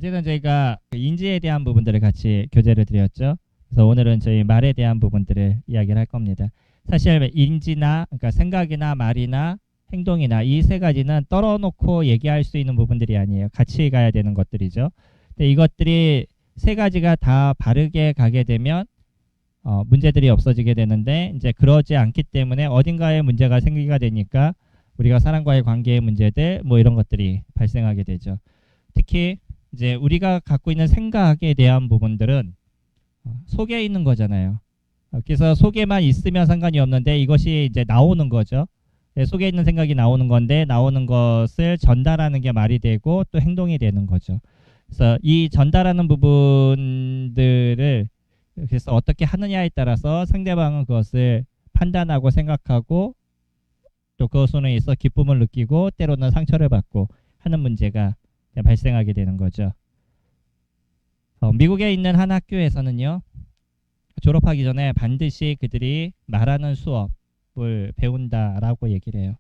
어쨌든 저희가 인지에 대한 부분들을 같이 교재를 드렸죠. 그래서 오늘은 저희 말에 대한 부분들을 이야기를 할 겁니다. 사실 인지나 그러니까 생각이나 말이나 행동이나 이 세 가지는 떨어놓고 얘기할 수 있는 부분들이 아니에요. 같이 가야 되는 것들이죠. 근데 이것들이 세 가지가 다 바르게 가게 되면 문제들이 없어지게 되는데 이제 그러지 않기 때문에 어딘가에 문제가 생기게 되니까 우리가 사람과의 관계의 문제들 뭐 이런 것들이 발생하게 되죠. 특히 이제 우리가 갖고 있는 생각에 대한 부분들은 속에 있는 거잖아요. 그래서 속에만 있으면 상관이 없는데 이것이 이제 나오는 거죠. 속에 있는 생각이 나오는 건데 나오는 것을 전달하는 게 말이 되고 또 행동이 되는 거죠. 그래서 이 전달하는 부분들을 그래서 어떻게 하느냐에 따라서 상대방은 그것을 판단하고 생각하고 또 그것으로 인해서 기쁨을 느끼고 때로는 상처를 받고 하는 문제가 발생하게 되는 거죠. 미국에 있는 한 학교에서는요. 졸업하기 전에 반드시 그들이 말하는 수업을 배운다라고 얘기를 해요.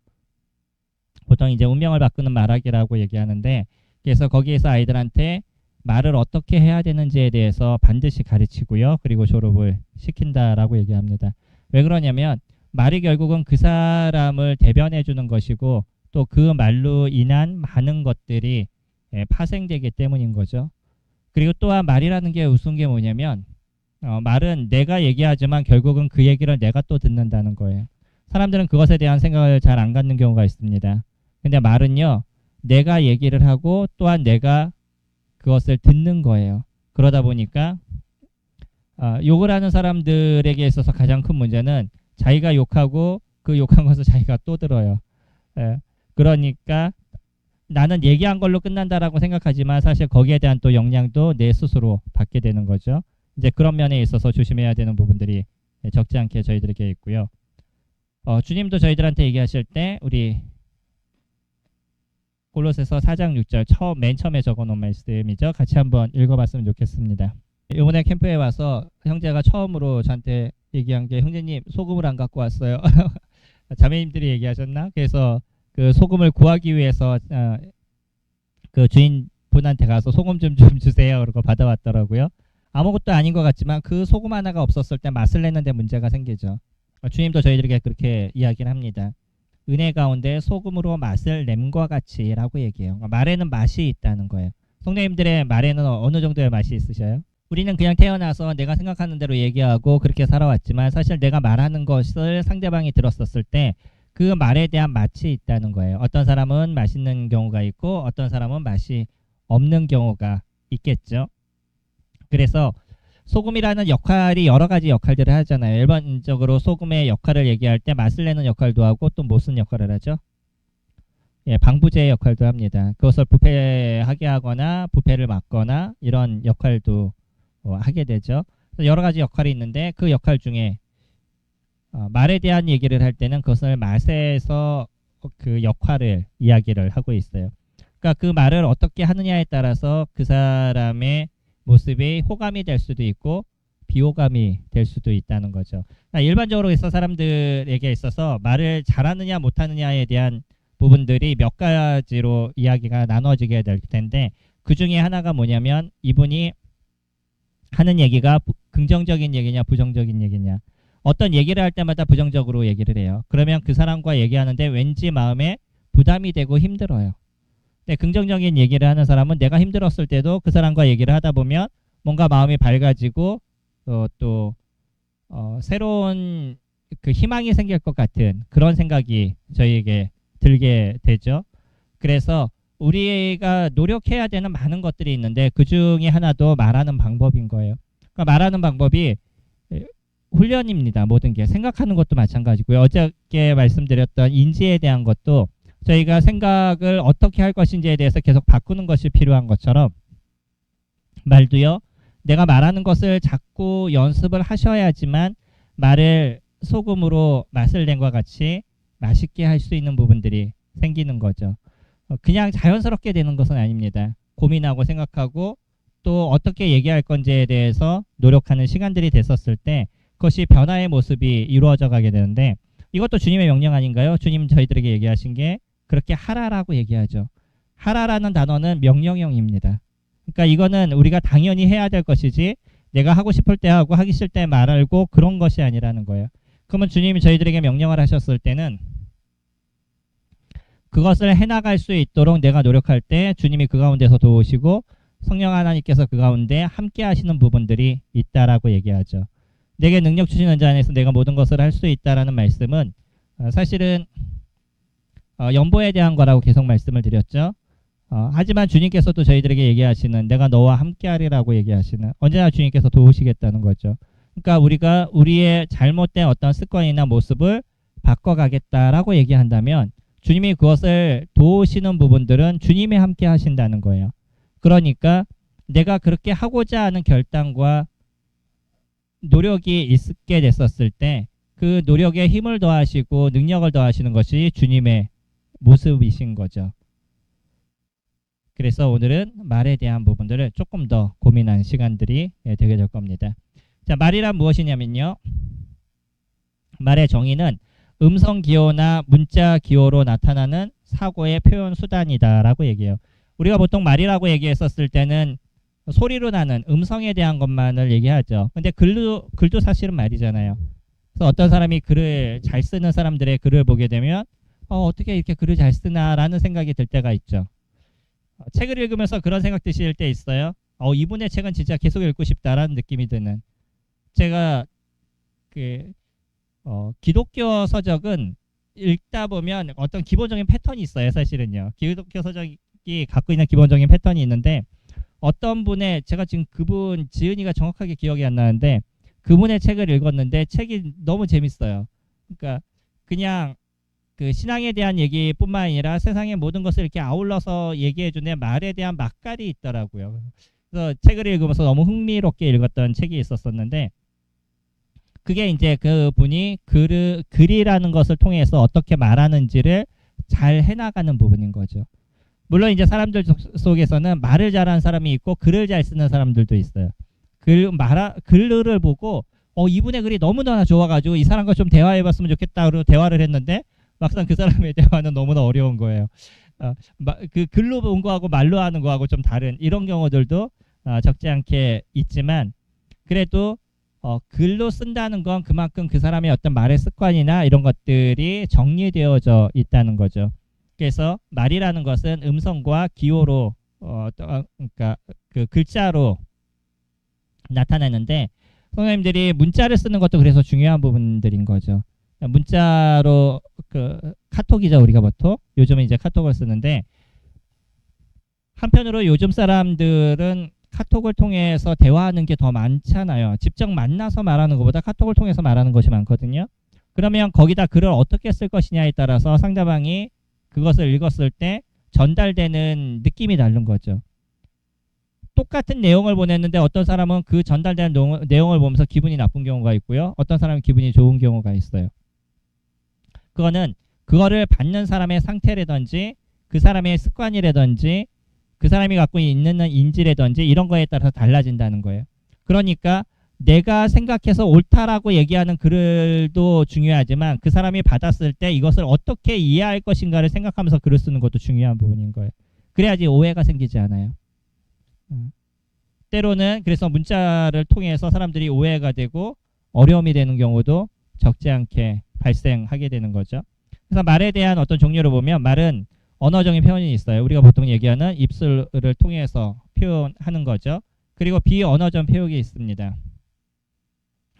보통 이제 운명을 바꾸는 말하기라고 얘기하는데 그래서 거기에서 아이들한테 말을 어떻게 해야 되는지에 대해서 반드시 가르치고요. 그리고 졸업을 시킨다라고 얘기합니다. 왜 그러냐면 말이 결국은 그 사람을 대변해 주는 것이고 또 그 말로 인한 많은 것들이 파생되기 때문인 거죠. 그리고 또한 말이라는 게 우스운 게 뭐냐면 말은 내가 얘기하지만 결국은 그 얘기를 내가 또 듣는다는 거예요. 사람들은 그것에 대한 생각을 잘 안 갖는 경우가 있습니다. 근데 말은요. 내가 얘기를 하고 또한 내가 그것을 듣는 거예요. 그러다 보니까 욕을 하는 사람들에게 있어서 가장 큰 문제는 자기가 욕하고 그 욕한 것을 자기가 또 들어요. 그러니까 나는 얘기한 걸로 끝난다라고 생각하지만 사실 거기에 대한 또 영향도 내 스스로 받게 되는 거죠. 이제 그런 면에 있어서 조심해야 되는 부분들이 적지 않게 저희들에게 있고요. 주님도 저희들한테 얘기하실 때 우리 골로새서 4장 6절 맨 처음에 적어놓은 말씀이죠. 같이 한번 읽어봤으면 좋겠습니다. 이번에 캠프에 와서 형제가 처음으로 저한테 얘기한 게 형제님 소금을 안 갖고 왔어요. 자매님들이 얘기하셨나? 그래서 그 소금을 구하기 위해서 그 주인분한테 가서 소금 좀 주세요. 그러고 받아왔더라고요. 아무것도 아닌 것 같지만 그 소금 하나가 없었을 때 맛을 내는데 문제가 생기죠. 주님도 저희들에게 그렇게 이야기를 합니다. 은혜 가운데 소금으로 맛을 냄과 같이라고 얘기해요. 말에는 맛이 있다는 거예요. 성도님들의 말에는 어느 정도의 맛이 있으셔요? 우리는 그냥 태어나서 내가 생각하는 대로 얘기하고 그렇게 살아왔지만 사실 내가 말하는 것을 상대방이 들었었을 때 그 말에 대한 맛이 있다는 거예요. 어떤 사람은 맛있는 경우가 있고 어떤 사람은 맛이 없는 경우가 있겠죠. 그래서 소금이라는 역할이 여러 가지 역할들을 하잖아요. 일반적으로 소금의 역할을 얘기할 때 맛을 내는 역할도 하고 또 무슨 역할을 하죠? 방부제의 역할도 합니다. 그것을 부패하게 하거나 부패를 막거나 이런 역할도 하게 되죠. 여러 가지 역할이 있는데 그 역할 중에 말에 대한 얘기를 할 때는 그것을 맛에서 그 역할을 이야기를 하고 있어요. 그러니까 그 말을 어떻게 하느냐에 따라서 그 사람의 모습이 호감이 될 수도 있고 비호감이 될 수도 있다는 거죠. 그러니까 일반적으로 있어 사람들에게 있어서 말을 잘하느냐 못하느냐에 대한 부분들이 몇 가지로 이야기가 나눠지게 될 텐데 그 중에 하나가 뭐냐면 이분이 하는 얘기가 긍정적인 얘기냐 부정적인 얘기냐. 어떤 얘기를 할 때마다 부정적으로 얘기를 해요. 그러면 그 사람과 얘기하는데 왠지 마음에 부담이 되고 힘들어요. 근데 긍정적인 얘기를 하는 사람은 내가 힘들었을 때도 그 사람과 얘기를 하다 보면 뭔가 마음이 밝아지고 또 새로운 그 희망이 생길 것 같은 그런 생각이 저희에게 들게 되죠. 그래서 우리가 노력해야 되는 많은 것들이 있는데 그 중에 하나도 말하는 방법인 거예요. 그러니까 말하는 방법이 훈련입니다. 모든 게 생각하는 것도 마찬가지고요. 어저께 말씀드렸던 인지에 대한 것도 저희가 생각을 어떻게 할 것인지에 대해서 계속 바꾸는 것이 필요한 것처럼 말도요. 내가 말하는 것을 자꾸 연습을 하셔야지만 말을 소금으로 맛을 낸 것 같이 맛있게 할 수 있는 부분들이 생기는 거죠. 그냥 자연스럽게 되는 것은 아닙니다. 고민하고 생각하고 또 어떻게 얘기할 건지에 대해서 노력하는 시간들이 됐었을 때 그것이 변화의 모습이 이루어져 가게 되는데 이것도 주님의 명령 아닌가요? 주님 저희들에게 얘기하신 게 그렇게 하라라고 얘기하죠. 하라라는 단어는 명령형입니다. 그러니까 이거는 우리가 당연히 해야 될 것이지 내가 하고 싶을 때 하고 하기 싫을 때 말하고 그런 것이 아니라는 거예요. 그러면 주님이 저희들에게 명령을 하셨을 때는 그것을 해나갈 수 있도록 내가 노력할 때 주님이 그 가운데서 도우시고 성령 하나님께서 그 가운데 함께 하시는 부분들이 있다라고 얘기하죠. 내게 능력 주시는 자 안에서 내가 모든 것을 할 수 있다라는 말씀은 사실은 연보에 대한 거라고 계속 말씀을 드렸죠. 하지만 주님께서도 저희들에게 얘기하시는 내가 너와 함께 하리라고 얘기하시는 언제나 주님께서 도우시겠다는 거죠. 그러니까 우리가 우리의 잘못된 어떤 습관이나 모습을 바꿔가겠다라고 얘기한다면 주님이 그것을 도우시는 부분들은 주님이 함께 하신다는 거예요. 그러니까 내가 그렇게 하고자 하는 결단과 노력이 있게 됐었을 때 그 노력에 힘을 더하시고 능력을 더하시는 것이 주님의 모습이신 거죠. 그래서 오늘은 말에 대한 부분들을 조금 더 고민한 시간들이 되게 될 겁니다. 자, 말이란 무엇이냐면요. 말의 정의는 음성 기호나 문자 기호로 나타나는 사고의 표현 수단이다라고 얘기해요. 우리가 보통 말이라고 얘기했었을 때는 소리로 나는 음성에 대한 것만을 얘기하죠. 근데 글도 사실은 말이잖아요. 그래서 어떤 사람이 글을 잘 쓰는 사람들의 글을 보게 되면 어떻게 이렇게 글을 잘 쓰나라는 생각이 들 때가 있죠. 책을 읽으면서 그런 생각 드실 때 있어요. 이분의 책은 진짜 계속 읽고 싶다라는 느낌이 드는. 제가 기독교 서적은 읽다 보면 어떤 기본적인 패턴이 있어요. 사실은요. 기독교 서적이 갖고 있는 기본적인 패턴이 있는데 어떤 분의 제가 지금 그분 지은이가 정확하게 기억이 안 나는데 그분의 책을 읽었는데 책이 너무 재밌어요. 그러니까 그냥 그 신앙에 대한 얘기뿐만 아니라 세상의 모든 것을 이렇게 아울러서 얘기해주는 말에 대한 맛깔이 있더라고요. 그래서 책을 읽으면서 너무 흥미롭게 읽었던 책이 있었었는데 그게 이제 그분이 글이라는 것을 통해서 어떻게 말하는지를 잘 해나가는 부분인 거죠. 물론 이제 사람들 속에서는 말을 잘하는 사람이 있고 글을 잘 쓰는 사람들도 있어요. 글을 보고 이분의 글이 너무나 좋아가지고 이 사람과 좀 대화해봤으면 좋겠다 그러고 대화를 했는데 막상 그 사람의 대화는 너무나 어려운 거예요. 그 글로 본 거하고 말로 하는 거하고 좀 다른 이런 경우들도 적지 않게 있지만 그래도 글로 쓴다는 건 그만큼 그 사람의 어떤 말의 습관이나 이런 것들이 정리되어져 있다는 거죠. 그래서 말이라는 것은 음성과 기호로 그러니까 그 글자로 나타나는데 선생님들이 문자를 쓰는 것도 그래서 중요한 부분들인 거죠. 문자로 카톡이죠. 우리가 보통 요즘은 이제 카톡을 쓰는데 한편으로 요즘 사람들은 카톡을 통해서 대화하는 게 더 많잖아요. 직접 만나서 말하는 것보다 카톡을 통해서 말하는 것이 많거든요. 그러면 거기다 글을 어떻게 쓸 것이냐에 따라서 상대방이 그것을 읽었을 때 전달되는 느낌이 다른 거죠. 똑같은 내용을 보냈는데 어떤 사람은 그 전달되는 내용을 보면서 기분이 나쁜 경우가 있고요. 어떤 사람은 기분이 좋은 경우가 있어요. 그거는 그거를 받는 사람의 상태라든지 그 사람의 습관이라든지 그 사람이 갖고 있는 인지라든지 이런 거에 따라서 달라진다는 거예요. 그러니까 내가 생각해서 옳다라고 얘기하는 글도 중요하지만 그 사람이 받았을 때 이것을 어떻게 이해할 것인가를 생각하면서 글을 쓰는 것도 중요한 부분인 거예요. 그래야지 오해가 생기지 않아요. 때로는 그래서 문자를 통해서 사람들이 오해가 되고 어려움이 되는 경우도 적지 않게 발생하게 되는 거죠. 그래서 말에 대한 어떤 종류를 보면 말은 언어적인 표현이 있어요. 우리가 보통 얘기하는 입술을 통해서 표현하는 거죠. 그리고 비언어적 표현이 있습니다.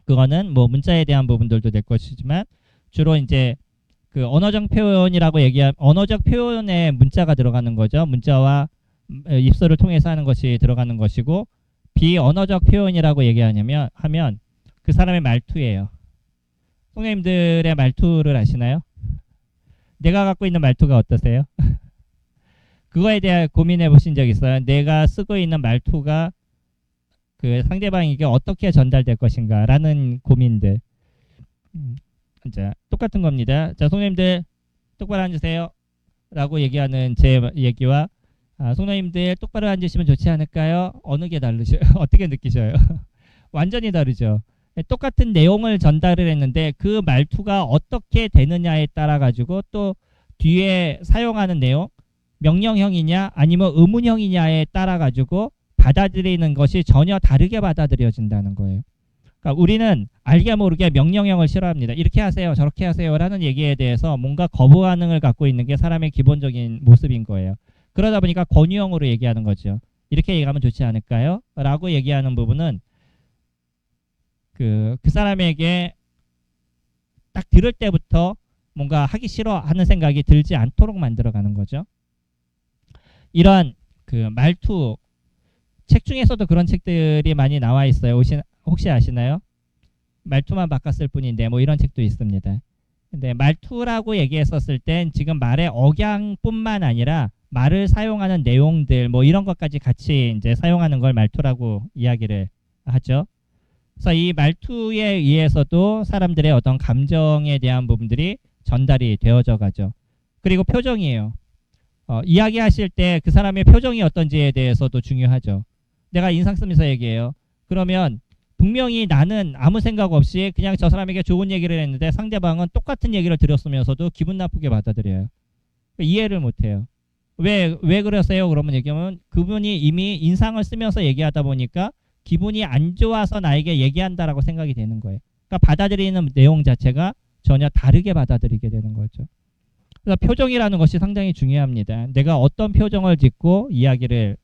그거는 뭐 문자에 대한 부분들도 될 것이지만 주로 이제 그 언어적 표현이라고 얘기하면 언어적 표현에 문자가 들어가는 거죠. 문자와 입술을 통해서 하는 것이 들어가는 것이고 비언어적 표현이라고 얘기하면 그 사람의 말투예요. 선생님들의 말투를 아시나요? 내가 갖고 있는 말투가 어떠세요? 그거에 대해 고민해 보신 적 있어요? 내가 쓰고 있는 말투가 그 상대방에게 어떻게 전달될 것인가 라는 고민들. 자, 똑같은 겁니다. 자, 선생님들 똑바로 앉으세요 라고 얘기하는 제 얘기와 선생님들 똑바로 앉으시면 좋지 않을까요? 어느 게 다르셔요? 어떻게 느끼셔요? 완전히 다르죠. 똑같은 내용을 전달을 했는데 그 말투가 어떻게 되느냐에 따라 가지고 또 뒤에 사용하는 내용 명령형이냐 아니면 의문형이냐에 따라 가지고 받아들이는 것이 전혀 다르게 받아들여진다는 거예요. 그러니까 우리는 알게 모르게 명령형을 싫어합니다. 이렇게 하세요, 저렇게 하세요 라는 얘기에 대해서 뭔가 거부 반응을 갖고 있는 게 사람의 기본적인 모습인 거예요. 그러다 보니까 권유형으로 얘기하는 거죠. 이렇게 얘기하면 좋지 않을까요? 라고 얘기하는 부분은 그 사람에게 딱 들을 때부터 뭔가 하기 싫어하는 생각이 들지 않도록 만들어가는 거죠. 이러한 그 말투, 책 중에서도 그런 책들이 많이 나와 있어요. 혹시 아시나요? 말투만 바꿨을 뿐인데 뭐 이런 책도 있습니다. 근데 말투라고 얘기했었을 땐 지금 말의 억양뿐만 아니라 말을 사용하는 내용들 뭐 이런 것까지 같이 이제 사용하는 걸 말투라고 이야기를 하죠. 그래서 이 말투에 의해서도 사람들의 어떤 감정에 대한 부분들이 전달이 되어져 가죠. 그리고 표정이에요. 이야기하실 때 그 사람의 표정이 어떤지에 대해서도 중요하죠. 내가 인상 쓰면서 얘기해요. 그러면 분명히 나는 아무 생각 없이 그냥 저 사람에게 좋은 얘기를 했는데 상대방은 똑같은 얘기를 들었으면서도 기분 나쁘게 받아들여요. 이해를 못해요. 왜 그러세요? 그러면 얘기하면 그분이 이미 인상을 쓰면서 얘기하다 보니까 기분이 안 좋아서 나에게 얘기한다라고 생각이 되는 거예요. 그러니까 받아들이는 내용 자체가 전혀 다르게 받아들이게 되는 거죠. 그래서 표정이라는 것이 상당히 중요합니다. 내가 어떤 표정을 짓고 이야기를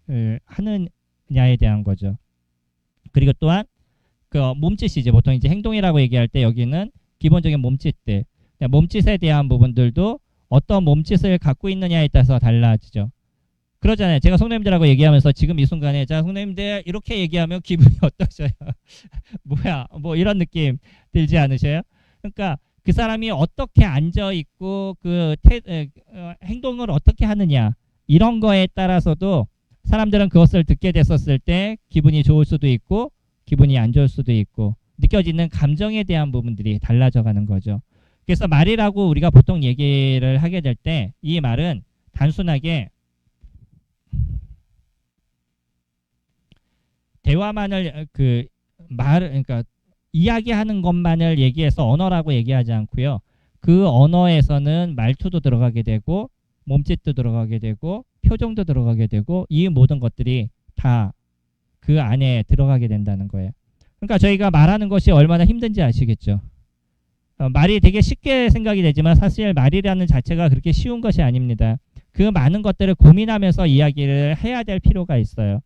하느냐에 대한 거죠. 그리고 또한 그 몸짓이지, 보통 이제 행동이라고 얘기할 때 여기는 기본적인 몸짓들, 몸짓에 대한 부분들도 어떤 몸짓을 갖고 있느냐에 따라서 달라지죠. 그러잖아요. 제가 성도님들하고 얘기하면서 지금 이 순간에 자 성도님들 이렇게 얘기하면 기분이 어떠셔요? 뭐야 뭐 이런 느낌 들지 않으셔요? 그러니까 그 사람이 어떻게 앉아 있고 행동을 어떻게 하느냐 이런 거에 따라서도 사람들은 그것을 듣게 됐었을 때 기분이 좋을 수도 있고 기분이 안 좋을 수도 있고 느껴지는 감정에 대한 부분들이 달라져 가는 거죠. 그래서 말이라고 우리가 보통 얘기를 하게 될 때 이 말은 단순하게 대화만을 그러니까 이야기하는 것만을 얘기해서 언어라고 얘기하지 않고요. 그 언어에서는 말투도 들어가게 되고 몸짓도 들어가게 되고 표정도 들어가게 되고 이 모든 것들이 다 그 안에 들어가게 된다는 거예요. 그러니까 저희가 말하는 것이 얼마나 힘든지 아시겠죠? 말이 되게 쉽게 생각이 되지만 사실 말이라는 자체가 그렇게 쉬운 것이 아닙니다. 그 많은 것들을 고민하면서 이야기를 해야 될 필요가 있어요.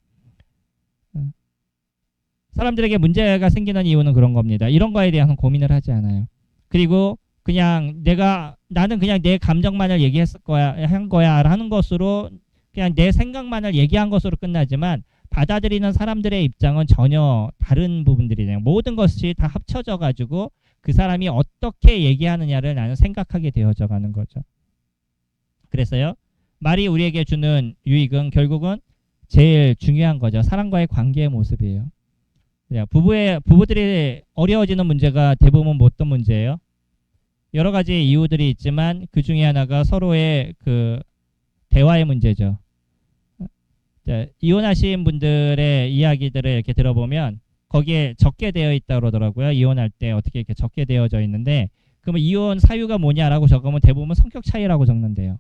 사람들에게 문제가 생기는 이유는 그런 겁니다. 이런 거에 대한 고민을 하지 않아요. 그리고 그냥 나는 그냥 내 감정만을 한 거야 라는 것으로 그냥 내 생각만을 얘기한 것으로 끝나지만 받아들이는 사람들의 입장은 전혀 다른 부분들이네요. 모든 것이 다 합쳐져 가지고 그 사람이 어떻게 얘기하느냐를 나는 생각하게 되어져 가는 거죠. 그래서요. 말이 우리에게 주는 유익은 결국은 제일 중요한 거죠. 사람과의 관계의 모습이에요. 부부들이 어려워지는 문제가 대부분 어떤 문제예요? 여러 가지 이유들이 있지만 그 중에 하나가 서로의 그 대화의 문제죠. 이혼하신 분들의 이야기들을 이렇게 들어보면 거기에 적게 되어 있다고 그러더라고요. 이혼할 때 어떻게 이렇게 적게 되어져 있는데 그러면 이혼 사유가 뭐냐라고 적으면 대부분 성격 차이라고 적는데요.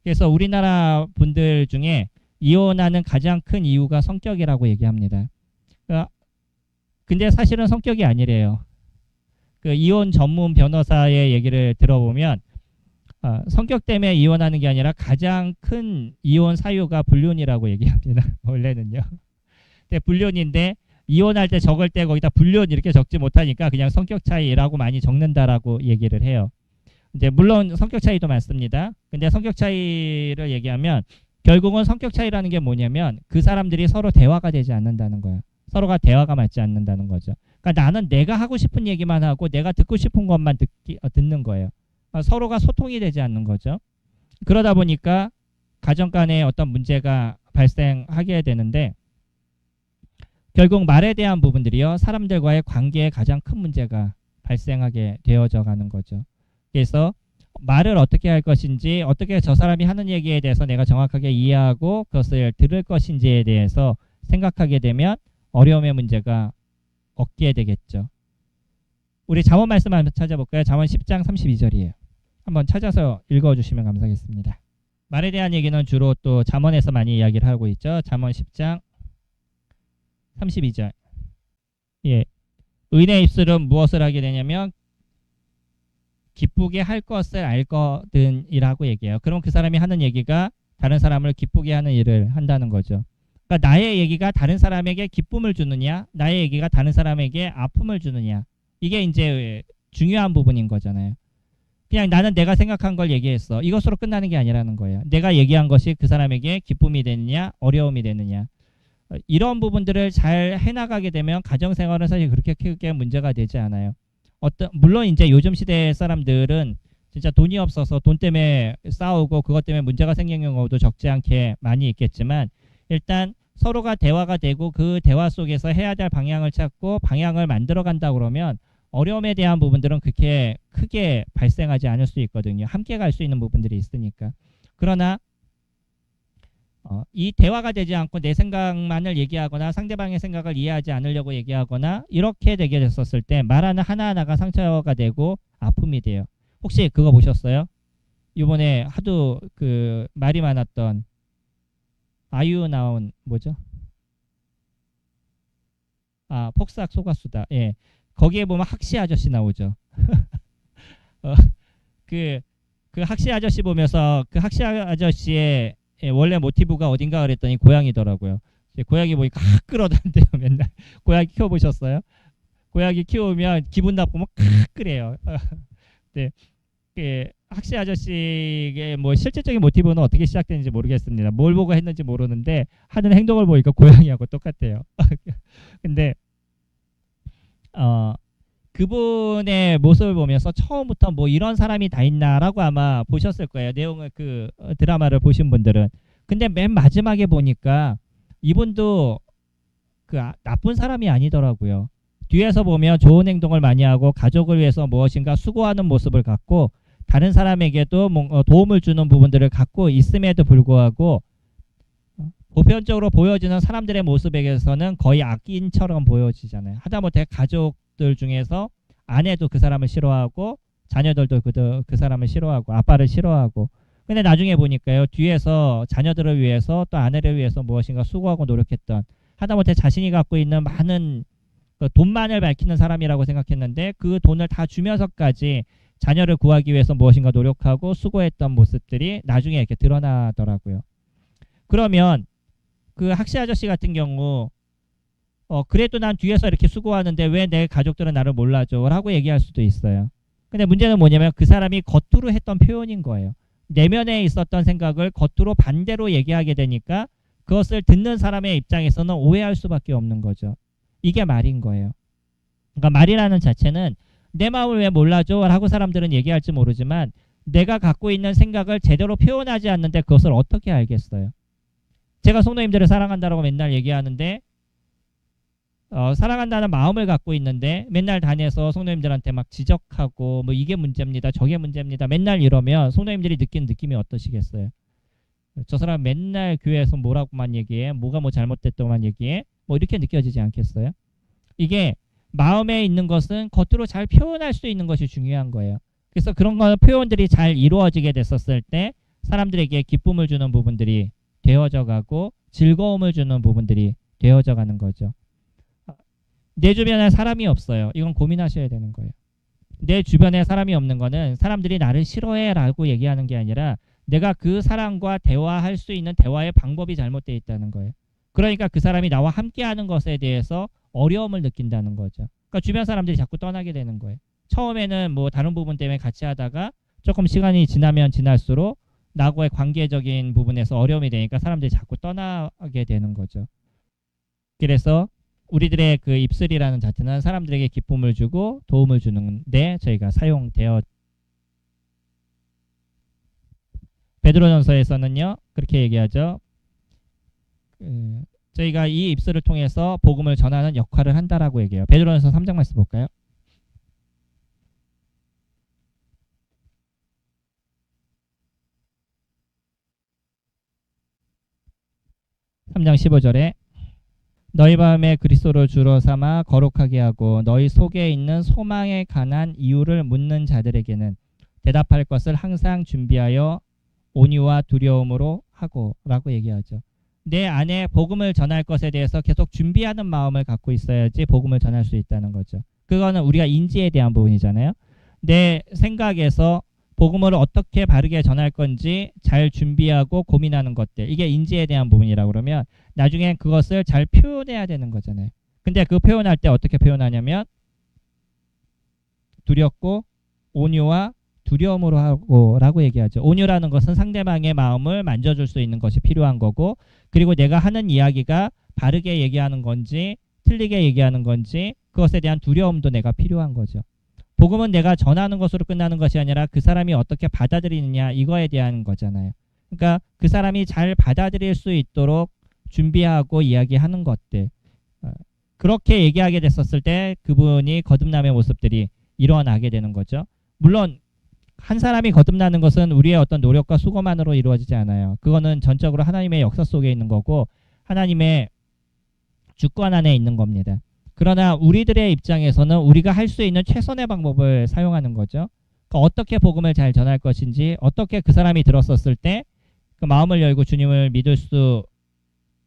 그래서 우리나라 분들 중에 이혼하는 가장 큰 이유가 성격이라고 얘기합니다. 근데 사실은 성격이 아니래요. 그 이혼 전문 변호사의 얘기를 들어보면 성격 때문에 이혼하는 게 아니라 가장 큰 이혼 사유가 불륜이라고 얘기합니다. 원래는요. 근데 불륜인데 이혼할 때 적을 때 거기다 불륜 이렇게 적지 못하니까 그냥 성격 차이라고 많이 적는다라고 얘기를 해요. 이제 물론 성격 차이도 많습니다. 근데 성격 차이를 얘기하면 결국은 성격 차이라는 게 뭐냐면 그 사람들이 서로 대화가 되지 않는다는 거예요. 서로가 대화가 맞지 않는다는 거죠. 그러니까 나는 내가 하고 싶은 얘기만 하고 내가 듣고 싶은 것만 듣는 거예요. 서로가 소통이 되지 않는 거죠. 그러다 보니까 가정 간에 어떤 문제가 발생하게 되는데 결국 말에 대한 부분들이요. 사람들과의 관계에 가장 큰 문제가 발생하게 되어져 가는 거죠. 그래서 말을 어떻게 할 것인지 어떻게 저 사람이 하는 얘기에 대해서 내가 정확하게 이해하고 그것을 들을 것인지에 대해서 생각하게 되면 어려움의 문제가 없게 되겠죠. 우리 잠언 말씀 한번 찾아볼까요? 잠언 10장 32절이에요. 한번 찾아서 읽어주시면 감사하겠습니다. 말에 대한 얘기는 주로 또 잠언에서 많이 이야기를 하고 있죠. 잠언 10장 32절. 예. 의인의 입술은 무엇을 하게 되냐면 기쁘게 할 것을 알거든이라고 얘기해요. 그럼 그 사람이 하는 얘기가 다른 사람을 기쁘게 하는 일을 한다는 거죠. 그러니까 나의 얘기가 다른 사람에게 기쁨을 주느냐, 나의 얘기가 다른 사람에게 아픔을 주느냐, 이게 이제 중요한 부분인 거잖아요. 그냥 나는 내가 생각한 걸 얘기했어. 이것으로 끝나는 게 아니라는 거예요. 내가 얘기한 것이 그 사람에게 기쁨이 되느냐, 어려움이 되느냐, 이런 부분들을 잘 해나가게 되면 가정생활은 사실 그렇게 크게 문제가 되지 않아요. 물론 이제 요즘 시대 사람들은 진짜 돈이 없어서 돈 때문에 싸우고 그것 때문에 문제가 생기는 경우도 적지 않게 많이 있겠지만, 일단 서로가 대화가 되고 그 대화 속에서 해야 될 방향을 찾고 방향을 만들어 간다 그러면 어려움에 대한 부분들은 그렇게 크게 발생하지 않을 수 있거든요. 함께 갈 수 있는 부분들이 있으니까. 그러나 이 대화가 되지 않고 내 생각만을 얘기하거나 상대방의 생각을 이해하지 않으려고 얘기하거나 이렇게 되게 됐었을 때 말하는 하나하나가 상처가 되고 아픔이 돼요. 혹시 그거 보셨어요? 이번에 하도 그 말이 많았던 아이유 나온 뭐죠? 폭삭 속았수다. 예. 거기에 보면 학시 아저씨 나오죠. 그 학시 아저씨 보면서 그 학시 아저씨의 원래 모티브가 어딘가 그랬더니 고양이더라고요. 고양이 보니까 끌어단대요. 맨날. 고양이 키워보셨어요? 고양이 키우면 기분 나쁘면 끄래요. 네. 학시 아저씨의 뭐 실질적인 모티브는 어떻게 시작되는지 모르겠습니다. 뭘 보고 했는지 모르는데 하는 행동을 보니까 고양이하고 똑같아요. 근데 그분의 모습을 보면서 처음부터 뭐 이런 사람이 다 있나라고 아마 보셨을 거예요. 내용을 그 드라마를 보신 분들은. 근데 맨 마지막에 보니까 이분도 그 나쁜 사람이 아니더라고요. 뒤에서 보면 좋은 행동을 많이 하고 가족을 위해서 무엇인가 수고하는 모습을 갖고 다른 사람에게도 도움을 주는 부분들을 갖고 있음에도 불구하고 보편적으로 보여지는 사람들의 모습에게서는 거의 악인처럼 보여지잖아요. 하다못해 가족들 중에서 아내도 그 사람을 싫어하고 자녀들도 그 사람을 싫어하고 아빠를 싫어하고, 근데 나중에 보니까요, 뒤에서 자녀들을 위해서 또 아내를 위해서 무엇인가 수고하고 노력했던, 하다못해 자신이 갖고 있는 많은 그 돈만을 밝히는 사람이라고 생각했는데 그 돈을 다 주면서까지 자녀를 구하기 위해서 무엇인가 노력하고 수고했던 모습들이 나중에 이렇게 드러나더라고요. 그러면 그 학시 아저씨 같은 경우 그래도 난 뒤에서 이렇게 수고하는데 왜 내 가족들은 나를 몰라줘 라고 얘기할 수도 있어요. 근데 문제는 뭐냐면 그 사람이 겉으로 했던 표현인 거예요. 내면에 있었던 생각을 겉으로 반대로 얘기하게 되니까 그것을 듣는 사람의 입장에서는 오해할 수밖에 없는 거죠. 이게 말인 거예요. 그러니까 말이라는 자체는 내 마음을 왜 몰라줘 라고 사람들은 얘기할지 모르지만 내가 갖고 있는 생각을 제대로 표현하지 않는데 그것을 어떻게 알겠어요? 제가 성도님들을 사랑한다라고 맨날 얘기하는데 사랑한다는 마음을 갖고 있는데 맨날 다녀서 성도님들한테 막 지적하고 뭐 이게 문제입니다, 저게 문제입니다 맨날 이러면 성도님들이 느끼는 느낌이 어떠시겠어요? 저 사람 맨날 교회에서 뭐라고만 얘기해, 뭐가 뭐 잘못됐다고만 얘기해, 뭐 이렇게 느껴지지 않겠어요? 이게 마음에 있는 것은 겉으로 잘 표현할 수 있는 것이 중요한 거예요. 그래서 그런 표현들이 잘 이루어지게 됐었을 때 사람들에게 기쁨을 주는 부분들이 되어져 가고 즐거움을 주는 부분들이 되어져 가는 거죠. 내 주변에 사람이 없어요. 이건 고민하셔야 되는 거예요. 내 주변에 사람이 없는 거는 사람들이 나를 싫어해 라고 얘기하는 게 아니라 내가 그 사람과 대화할 수 있는 대화의 방법이 잘못되어 있다는 거예요. 그러니까 그 사람이 나와 함께하는 것에 대해서 어려움을 느낀다는 거죠. 그러니까 주변 사람들이 자꾸 떠나게 되는 거예요. 처음에는 뭐 다른 부분 때문에 같이 하다가 조금 시간이 지나면 지날수록 나하고의 관계적인 부분에서 어려움이 되니까 사람들이 자꾸 떠나게 되는 거죠. 그래서 우리들의 그 입술이라는 자체는 사람들에게 기쁨을 주고 도움을 주는데 저희가 사용되어, 베드로전서에서는요 그렇게 얘기하죠. 저희가 이 입술을 통해서 복음을 전하는 역할을 한다라고 얘기해요. 베드로전서 3장 말씀 볼까요? 3장 15절에 너희 마음에 그리스도를 주로 삼아 거룩하게 하고 너희 속에 있는 소망에 관한 이유를 묻는 자들에게는 대답할 것을 항상 준비하여 온유와 두려움으로 하고 라고 얘기하죠. 내 안에 복음을 전할 것에 대해서 계속 준비하는 마음을 갖고 있어야지 복음을 전할 수 있다는 거죠. 그거는 우리가 인지에 대한 부분이잖아요. 내 생각에서 복음을 어떻게 바르게 전할 건지 잘 준비하고 고민하는 것들, 이게 인지에 대한 부분이라고 그러면 나중에 그것을 잘 표현해야 되는 거잖아요. 근데 그 표현할 때 어떻게 표현하냐면 두렵고 온유와 두려움으로 하고 라고 얘기하죠. 온유라는 것은 상대방의 마음을 만져줄 수 있는 것이 필요한 거고, 그리고 내가 하는 이야기가 바르게 얘기하는 건지 틀리게 얘기하는 건지 그것에 대한 두려움도 내가 필요한 거죠. 복음은 내가 전하는 것으로 끝나는 것이 아니라 그 사람이 어떻게 받아들이느냐, 이거에 대한 거잖아요. 그러니까 그 사람이 잘 받아들일 수 있도록 준비하고 이야기하는 것들, 그렇게 얘기하게 됐었을 때 그분이 거듭남의 모습들이 일어나게 되는 거죠. 물론 한 사람이 거듭나는 것은 우리의 어떤 노력과 수고만으로 이루어지지 않아요. 그거는 전적으로 하나님의 역사 속에 있는 거고 하나님의 주권 안에 있는 겁니다. 그러나 우리들의 입장에서는 우리가 할 수 있는 최선의 방법을 사용하는 거죠. 그러니까 어떻게 복음을 잘 전할 것인지, 어떻게 그 사람이 들었었을 때 그 마음을 열고 주님을 믿을 수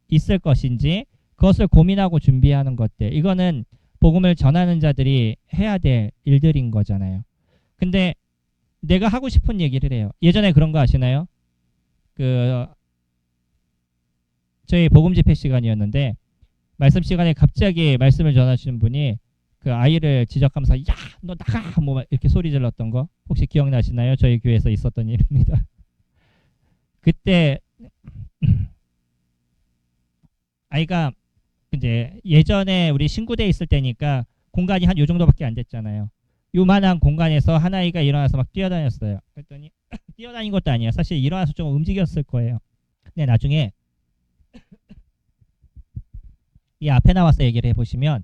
있을 것인지, 그것을 고민하고 준비하는 것들, 이거는 복음을 전하는 자들이 해야 될 일들인 거잖아요. 근데 내가 하고 싶은 얘기를 해요. 예전에 그런 거 아시나요? 저희 복음 집회 시간이었는데 말씀 시간에 갑자기 말씀을 전하시는 분이 그 아이를 지적하면서 야, 너 나가! 뭐 이렇게 소리 질렀던 거 혹시 기억나시나요? 저희 교회에서 있었던 일입니다. 그때 아이가 이제 예전에 우리 신구대에 있을 때니까 공간이 한 요 정도밖에 안 됐잖아요. 요만한 공간에서 한 아이가 일어나서 막 뛰어다녔어요. 그랬더니 뛰어다닌 것도 아니에요. 사실 일어나서 좀 움직였을 거예요. 근데 나중에 이 앞에 나와서 얘기를 해보시면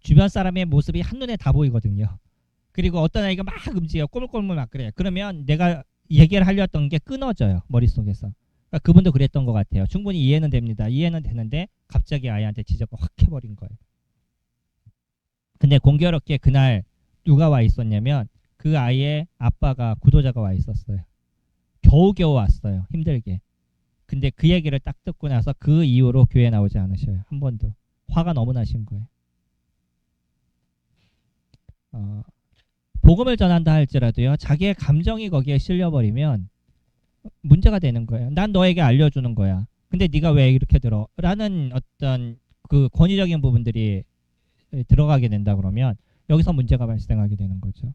주변 사람의 모습이 한눈에 다 보이거든요. 그리고 어떤 아이가 막 움직여 꼬물꼬물 막 그래요. 그러면 내가 얘기를 하려 했던 게 끊어져요. 머릿속에서. 그러니까 그분도 그랬던 것 같아요. 충분히 이해는 됩니다. 이해는 되는데 갑자기 아이한테 지적을 확 해버린 거예요. 근데 공교롭게 그날 누가 와 있었냐면 그 아이의 아빠가 구도자가 와 있었어요. 겨우겨우 왔어요. 힘들게. 근데 그 얘기를 딱 듣고 나서 그 이후로 교회에 나오지 않으셔요. 한 번도. 화가 너무 나신 거예요. 복음을 전한다 할지라도요, 자기의 감정이 거기에 실려버리면 문제가 되는 거예요. 난 너에게 알려주는 거야. 근데 네가 왜 이렇게 들어? 라는 어떤 그 권위적인 부분들이 들어가게 된다 그러면 여기서 문제가 발생하게 되는 거죠.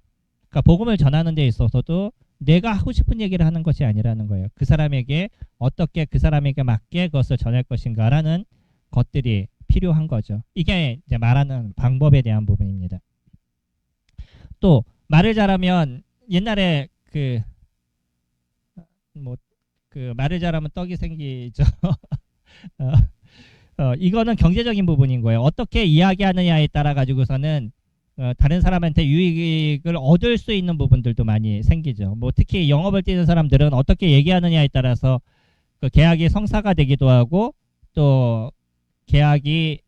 그러니까 복음을 전하는 데 있어서도 내가 하고 싶은 얘기를 하는 것이 아니라는 거예요. 그 사람에게 어떻게 그 사람에게 맞게 그것을 전할 것인가라는 것들이 필요한 거죠. 이게 이제 말하는 방법에 대한 부분입니다. 또 말을 잘하면 옛날에 말을 잘하면 떡이 생기죠. 이거는 경제적인 부분인 거예요. 어떻게 이야기하느냐에 따라 가지고서는 다른 사람한테 유익을 얻을 수 있는 부분들도 많이 생기죠. 뭐 특히 영업을 뛰는 사람들은 어떻게 얘기하느냐에 따라서 그 계약이 성사가 되기도 하고 또 계약이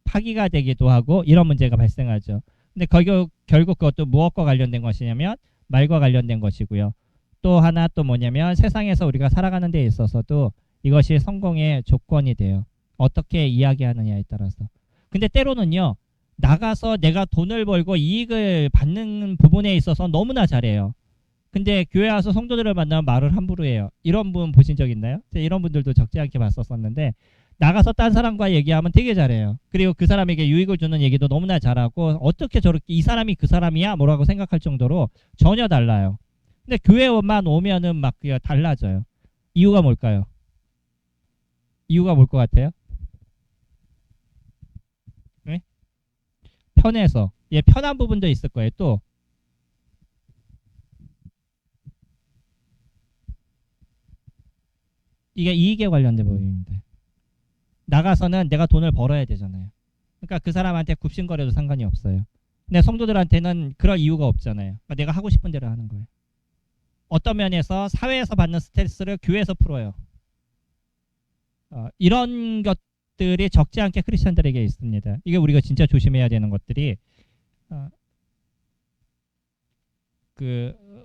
파기가 되기도 하고 이런 문제가 발생하죠. 근데 결국 그것도 무엇과 관련된 것이냐면 말과 관련된 것이고요. 또 하나 또 뭐냐면 세상에서 우리가 살아가는 데 있어서도 이것이 성공의 조건이 돼요. 어떻게 이야기하느냐에 따라서. 근데 때로는요, 나가서 내가 돈을 벌고 이익을 받는 부분에 있어서 너무나 잘해요. 근데 교회 와서 성도들을 만나면 말을 함부로 해요. 이런 분 보신 적 있나요? 이런 분들도 적지 않게 봤었는데 나가서 딴 사람과 얘기하면 되게 잘해요. 그리고 그 사람에게 유익을 주는 얘기도 너무나 잘하고 어떻게 저렇게 이 사람이 그 사람이야? 뭐라고 생각할 정도로 전혀 달라요. 근데 교회만 오면은 막 달라져요. 이유가 뭘까요? 이유가 뭘 것 같아요? 네? 편해서. 예, 편한 부분도 있을 거예요. 또 이게 이익에 관련된 부분입니다. 나가서는 내가 돈을 벌어야 되잖아요. 그러니까 그 사람한테 굽신거려도 상관이 없어요. 근데 성도들한테는 그럴 이유가 없잖아요. 그러니까 내가 하고 싶은 대로 하는 거예요. 어떤 면에서 사회에서 받는 스트레스를 교회에서 풀어요. 이런 것들이 적지 않게 크리스천들에게 있습니다. 이게 우리가 진짜 조심해야 되는 것들이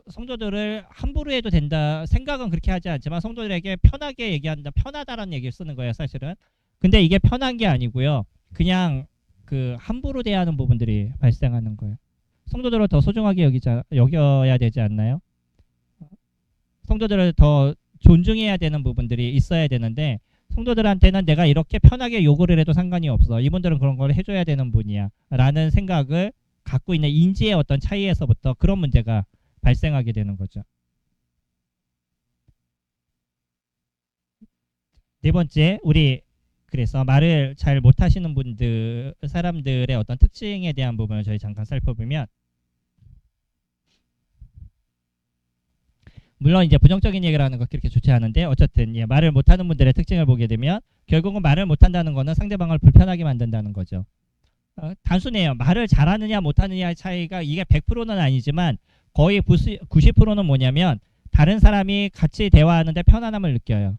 성도들을 함부로 해도 된다 생각은 그렇게 하지 않지만 성도들에게 편하게 얘기한다, 편하다라는 얘기를 쓰는 거예요 사실은. 근데 이게 편한 게 아니고요, 그냥 그 함부로 대하는 부분들이 발생하는 거예요. 성도들을 더 소중하게 여겨야 되지 않나요? 성도들을 더 존중해야 되는 부분들이 있어야 되는데 성도들한테는 내가 이렇게 편하게 요구를 해도 상관이 없어, 이분들은 그런 걸 해줘야 되는 분이야 라는 생각을 갖고 있는 인지의 어떤 차이에서부터 그런 문제가 발생하게 되는 거죠. 네 번째, 우리 그래서 말을 잘 못하시는 분들, 사람들의 어떤 특징에 대한 부분을 저희 잠깐 살펴보면, 물론 이제 부정적인 얘기를 하는 거 그렇게 좋지 않은데 어쨌든 예, 말을 못하는 분들의 특징을 보게 되면 결국은 말을 못한다는 거는 상대방을 불편하게 만든다는 거죠. 단순해요. 말을 잘하느냐 못하느냐의 차이가 이게 100%는 아니지만 거의 90%는 뭐냐면 다른 사람이 같이 대화하는데 편안함을 느껴요.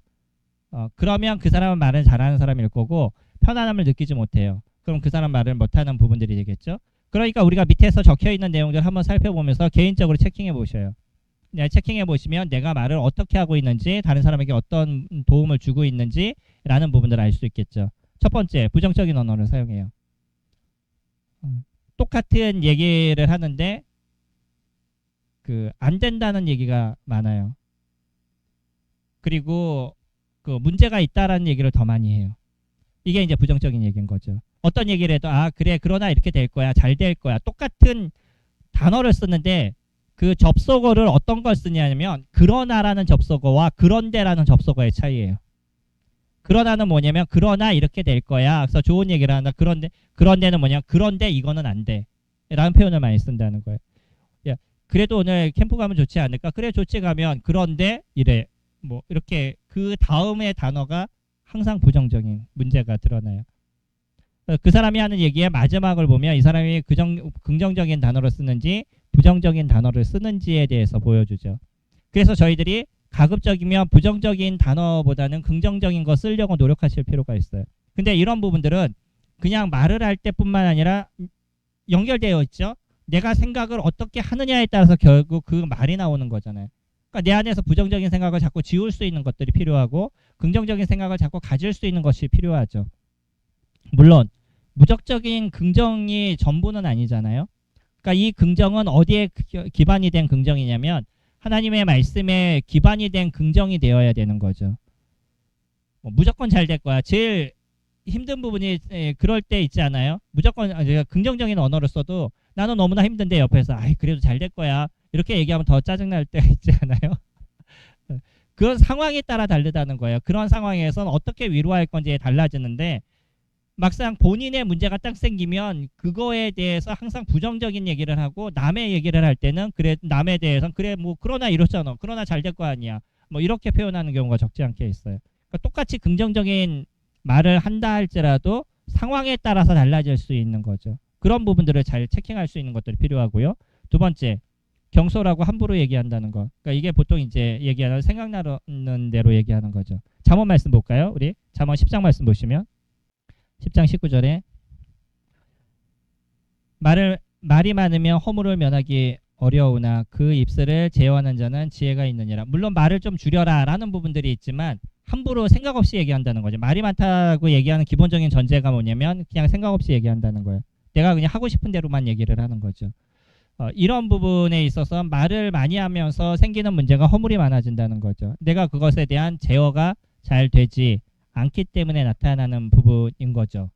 그러면 그 사람은 말을 잘하는 사람일 거고 편안함을 느끼지 못해요. 그럼 그 사람 말을 못하는 부분들이 되겠죠. 그러니까 우리가 밑에서 적혀있는 내용들 한번 살펴보면서 개인적으로 체킹해 보셔요. 네, 체킹해 보시면 내가 말을 어떻게 하고 있는지, 다른 사람에게 어떤 도움을 주고 있는지 라는 부분들을 알 수 있겠죠. 첫 번째, 부정적인 언어를 사용해요. 똑같은 얘기를 하는데 안 된다는 얘기가 많아요. 그리고 그 문제가 있다라는 얘기를 더 많이 해요. 이게 이제 부정적인 얘기인 거죠. 어떤 얘기를 해도 그래 그러나 이렇게 될 거야, 잘 될 거야, 똑같은 단어를 쓰는데 그 접속어를 어떤 걸 쓰냐면 그러나라는 접속어와 그런데라는 접속어의 차이예요. 그러나는 뭐냐면 그러나 이렇게 될 거야, 그래서 좋은 얘기를 한다. 그런데는 뭐냐, 그런데 이거는 안 돼 라는 표현을 많이 쓴다는 거예요. 야, 그래도 오늘 캠프 가면 좋지 않을까? 그래 좋지, 가면 그런데 이래, 뭐 이렇게 그 다음의 단어가 항상 부정적인 문제가 드러나요. 그 사람이 하는 얘기의 마지막을 보면 이 사람이 긍정적인 단어를 쓰는지 부정적인 단어를 쓰는지에 대해서 보여주죠. 그래서 저희들이 가급적이면 부정적인 단어보다는 긍정적인 거 쓰려고 노력하실 필요가 있어요. 근데 이런 부분들은 그냥 말을 할 때뿐만 아니라 연결되어 있죠. 내가 생각을 어떻게 하느냐에 따라서 결국 그 말이 나오는 거잖아요. 그러니까 내 안에서 부정적인 생각을 자꾸 지울 수 있는 것들이 필요하고 긍정적인 생각을 자꾸 가질 수 있는 것이 필요하죠. 물론 무적적인 긍정이 전부는 아니잖아요. 그러니까 이 긍정은 어디에 기반이 된 긍정이냐면 하나님의 말씀에 기반이 된 긍정이 되어야 되는 거죠. 무조건 잘 될 거야. 제일 힘든 부분이 그럴 때 있지 않아요? 무조건 제가 긍정적인 언어를 써도 나는 너무나 힘든데 옆에서 그래도 잘 될 거야 이렇게 얘기하면 더 짜증날 때 있지 않아요? 그런 상황에 따라 다르다는 거예요. 그런 상황에서는 어떻게 위로할 건지에 달라지는데 막상 본인의 문제가 딱 생기면 그거에 대해서 항상 부정적인 얘기를 하고 남의 얘기를 할 때는 그래 남에 대해서는 그래 뭐 그러나 이렇잖아, 그러나 잘 될 거 아니야, 뭐 이렇게 표현하는 경우가 적지 않게 있어요. 그러니까 똑같이 긍정적인 말을 한다 할지라도 상황에 따라서 달라질 수 있는 거죠. 그런 부분들을 잘 체킹할 수 있는 것들이 필요하고요. 두 번째, 경솔하고 함부로 얘기한다는 거. 그러니까 이게 보통 이제 얘기하는 생각나는 대로 얘기하는 거죠. 잠언 말씀 볼까요? 우리 잠언 10장 말씀 보시면 10장 19절에 말이 많으면 허물을 면하기 어려우나 그 입술을 제어하는 자는 지혜가 있느니라. 물론 말을 좀 줄여라 라는 부분들이 있지만 함부로 생각 없이 얘기한다는 거죠. 말이 많다고 얘기하는 기본적인 전제가 뭐냐면 그냥 생각 없이 얘기한다는 거예요. 내가 그냥 하고 싶은 대로만 얘기를 하는 거죠. 이런 부분에 있어서 말을 많이 하면서 생기는 문제가 허물이 많아진다는 거죠. 내가 그것에 대한 제어가 잘 되지 않기 때문에 나타나는 부분인 거죠.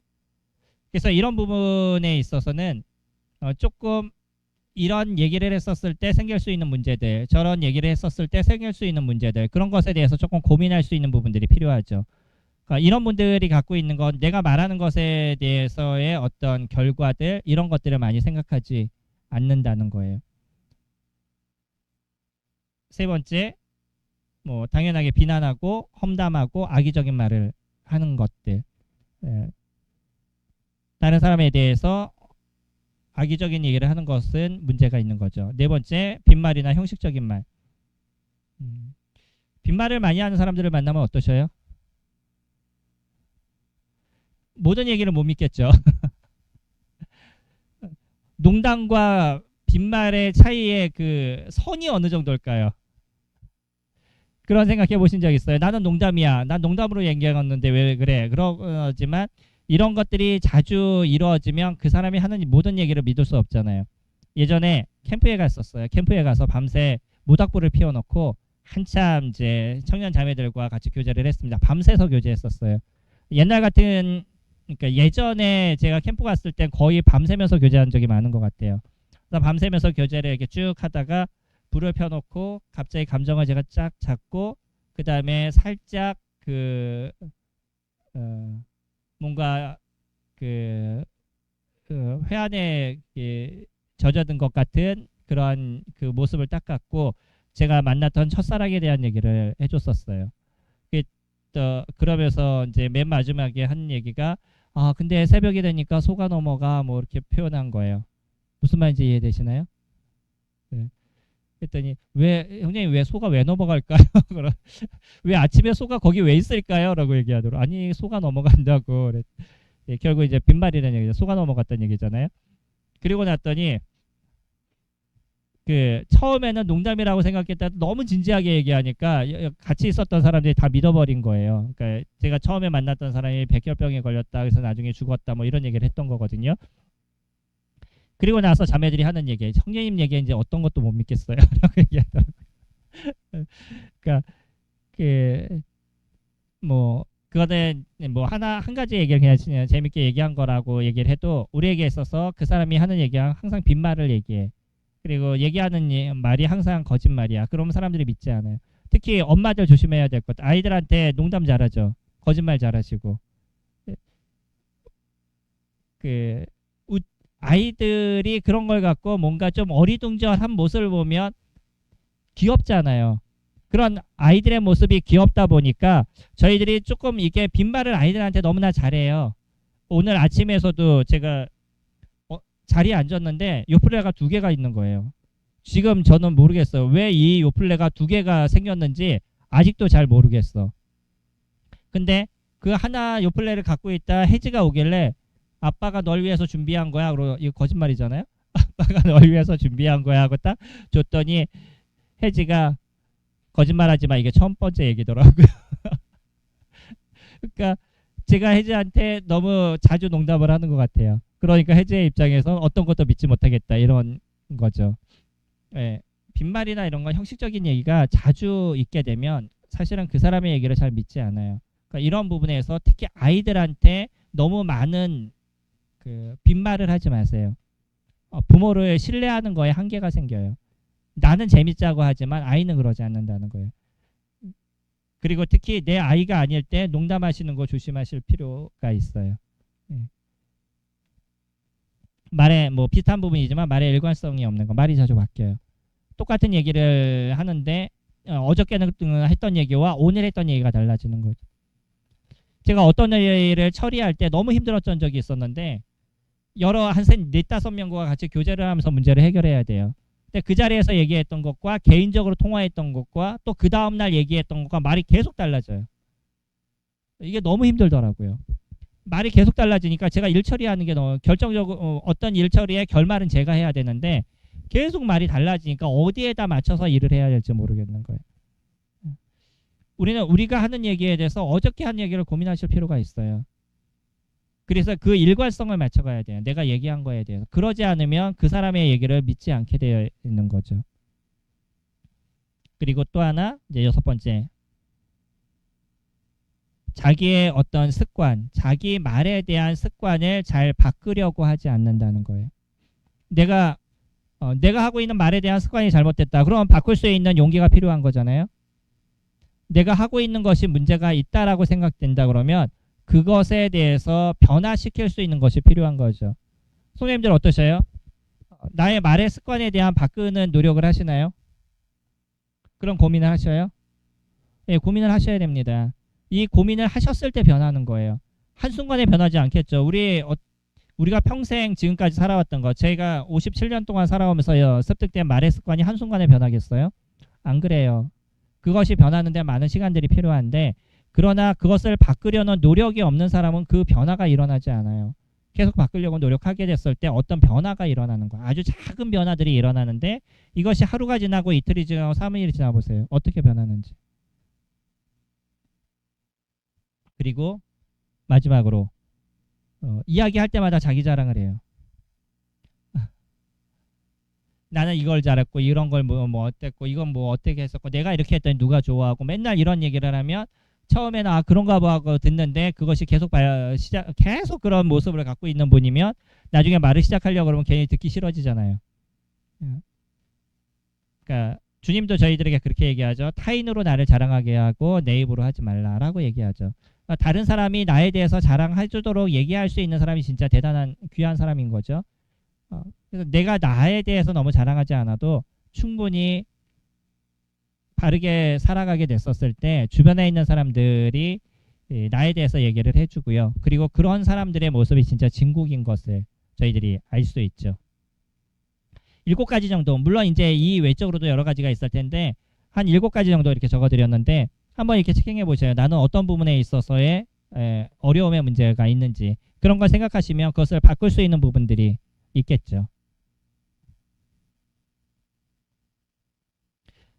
그래서 이런 부분에 있어서는 조금 이런 얘기를 했었을 때 생길 수 있는 문제들, 저런 얘기를 했었을 때 생길 수 있는 문제들, 그런 것에 대해서 조금 고민할 수 있는 부분들이 필요하죠. 그러니까 이런 분들이 갖고 있는 건 내가 말하는 것에 대해서의 어떤 결과들, 이런 것들을 많이 생각하지 않는다는 거예요. 세 번째, 뭐 당연하게 비난하고 험담하고 악의적인 말을 하는 것들, 다른 사람에 대해서 악의적인 얘기를 하는 것은 문제가 있는 거죠. 네 번째, 빈말이나 형식적인 말. 빈말을 많이 하는 사람들을 만나면 어떠셔요? 모든 얘기를 못 믿겠죠. 농담과 빈말의 차이의 그 선이 어느 정도일까요? 그런 생각해 보신 적 있어요? 나는 농담이야. 난 농담으로 얘기했는데 왜 그래? 그러지만 이런 것들이 자주 이루어지면 그 사람이 하는 모든 얘기를 믿을 수 없잖아요. 예전에 캠프에 갔었어요. 캠프에 가서 밤새 모닥불을 피워놓고 한참 이제 청년 자매들과 같이 교제를 했습니다. 밤새서 교제했었어요. 옛날 같은 그러니까 예전에 제가 캠프 갔을 땐 거의 밤새면서 교제한 적이 많은 것 같아요. 그래서 밤새면서 교제를 이렇게 쭉 하다가 불을 펴놓고 갑자기 감정을 제가 쫙 잡고 그 다음에 살짝 그 뭔가 그 회한에 젖어든 것 같은 그런 그 모습을 닦았고 제가 만났던 첫사랑에 대한 얘기를 해줬었어요. 그러면서 이제 맨 마지막에 한 얘기가 아 근데 새벽이 되니까 속아 넘어가 뭐 이렇게 표현한 거예요. 무슨 말인지 이해되시나요? 네. 그랬더니 왜 형님 왜 소가 왜 넘어갈까요? 왜 아침에 소가 거기 왜 있을까요? 라고 얘기하더라고. 아니 소가 넘어간다고. 예, 결국 이제 빈말이라는 얘기죠. 소가 넘어갔다는 얘기잖아요. 그리고 났더니 그 처음에는 농담이라고 생각했다 너무 진지하게 얘기하니까 같이 있었던 사람들이 다 믿어버린 거예요. 그러니까 제가 처음에 만났던 사람이 백혈병에 걸렸다 그래서 나중에 죽었다 뭐 이런 얘기를 했던 거거든요. 그리고 나서 자매들이 하는 얘기, 형제님 얘기 이제 어떤 것도 못 믿겠어요. 라고 얘기하더라고요. 그러니까 뭐 그거는 뭐 한 가지 얘기를 그냥 재밌게 얘기한 거라고 얘기를 해도 우리에게 있어서 그 사람이 하는 얘기가 항상 빈말을 얘기해. 그리고 얘기하는 말이 항상 거짓말이야. 그러면 사람들이 믿지 않아요. 특히 엄마들 조심해야 될 것. 아이들한테 농담 잘하죠. 거짓말 잘하시고. 아이들이 그런 걸 갖고 뭔가 좀 어리둥절한 모습을 보면 귀엽잖아요. 그런 아이들의 모습이 귀엽다 보니까 저희들이 조금 이게 빈말을 아이들한테 너무나 잘해요. 오늘 아침에서도 제가 자리에 앉았는데 요플레가 2개가 있는 거예요. 지금 저는 모르겠어요. 왜 이 요플레가 2개가 생겼는지 아직도 잘 모르겠어. 근데 그 하나 요플레를 갖고 있다 혜지가 오길래 아빠가 널 위해서 준비한 거야. 그리고 이거 거짓말이잖아요. 아빠가 널 위해서 준비한 거야 하고 딱 줬더니 혜지가 거짓말하지 마. 이게 첫 번째 얘기더라고요. 그러니까 제가 혜지한테 너무 자주 농담을 하는 것 같아요. 그러니까 혜지의 입장에서 어떤 것도 믿지 못하겠다 이런 거죠. 예, 빈말이나 이런 건 형식적인 얘기가 자주 있게 되면 사실은 그 사람의 얘기를 잘 믿지 않아요. 그러니까 이런 부분에서 특히 아이들한테 너무 많은 그 빈말을 하지 마세요. 부모를 신뢰하는 거에 한계가 생겨요. 나는 재밌자고 하지만 아이는 그러지 않는다는 거예요. 그리고 특히 내 아이가 아닐 때 농담하시는 거 조심하실 필요가 있어요. 예. 말에 뭐 비슷한 부분이지만 말에 일관성이 없는 거. 말이 자주 바뀌어요. 똑같은 얘기를 하는데 어저께는 했던 얘기와 오늘 했던 얘기가 달라지는 거죠. 제가 어떤 일을 처리할 때 너무 힘들었던 적이 있었는데 여러 한 4~5명과 같이 교제를 하면서 문제를 해결해야 돼요. 근데 그 자리에서 얘기했던 것과 개인적으로 통화했던 것과 또 그 다음날 얘기했던 것과 말이 계속 달라져요. 이게 너무 힘들더라고요. 말이 계속 달라지니까 제가 일 처리하는 게 너무 결정적으로 어떤 일 처리의 결말은 제가 해야 되는데 계속 말이 달라지니까 어디에다 맞춰서 일을 해야 될지 모르겠는 거예요. 우리가 하는 얘기에 대해서 어저께 한 얘기를 고민하실 필요가 있어요. 그래서 그 일관성을 맞춰가야 돼요. 내가 얘기한 거에 대해서. 그러지 않으면 그 사람의 얘기를 믿지 않게 되어 있는 거죠. 그리고 또 하나 이제 6번째. 자기의 어떤 습관, 자기 말에 대한 습관을 잘 바꾸려고 하지 않는다는 거예요. 내가 하고 있는 말에 대한 습관이 잘못됐다. 그럼 바꿀 수 있는 용기가 필요한 거잖아요. 내가 하고 있는 것이 문제가 있다라고 생각된다 그러면 그것에 대해서 변화시킬 수 있는 것이 필요한 거죠. 선생님들 어떠셔요? 나의 말의 습관에 대한 바꾸는 노력을 하시나요? 그런 고민을 하셔요? 네, 고민을 하셔야 됩니다. 이 고민을 하셨을 때 변하는 거예요. 한순간에 변하지 않겠죠. 우리가 평생 지금까지 살아왔던 것, 제가 57년 동안 살아오면서 습득된 말의 습관이 한순간에 변하겠어요? 안 그래요. 그것이 변하는데 많은 시간들이 필요한데 그러나 그것을 바꾸려는 노력이 없는 사람은 그 변화가 일어나지 않아요. 계속 바꾸려고 노력하게 됐을 때 어떤 변화가 일어나는 거야. 아주 작은 변화들이 일어나는데 이것이 하루가 지나고 이틀이 지나고 3일이 지나 보세요. 어떻게 변하는지. 그리고 마지막으로 이야기할 때마다 자기 자랑을 해요. 나는 이걸 잘했고 이런 걸 뭐 어땠고 이건 뭐 어떻게 했었고 내가 이렇게 했더니 누가 좋아하고 맨날 이런 얘기를 하면 처음에는 아 그런가 봐 하고 듣는데 그것이 계속 계속 그런 모습을 갖고 있는 분이면 나중에 말을 시작하려고 그러면 괜히 듣기 싫어지잖아요. 그러니까 주님도 저희들에게 그렇게 얘기하죠. 타인으로 나를 자랑하게 하고 내 입으로 하지 말라라고 얘기하죠. 그러니까 다른 사람이 나에 대해서 자랑해 주도록 얘기할 수 있는 사람이 진짜 대단한 귀한 사람인 거죠. 그래서 내가 나에 대해서 너무 자랑하지 않아도 충분히 바르게 살아가게 됐었을 때 주변에 있는 사람들이 나에 대해서 얘기를 해주고요. 그리고 그런 사람들의 모습이 진짜 진국인 것을 저희들이 알 수 있죠. 7가지 정도, 물론 이제 이 외적으로도 여러 가지가 있을 텐데 한 7가지 정도 이렇게 적어드렸는데 한번 이렇게 체킹해 보세요. 나는 어떤 부분에 있어서의 어려움의 문제가 있는지 그런 걸 생각하시면 그것을 바꿀 수 있는 부분들이 있겠죠.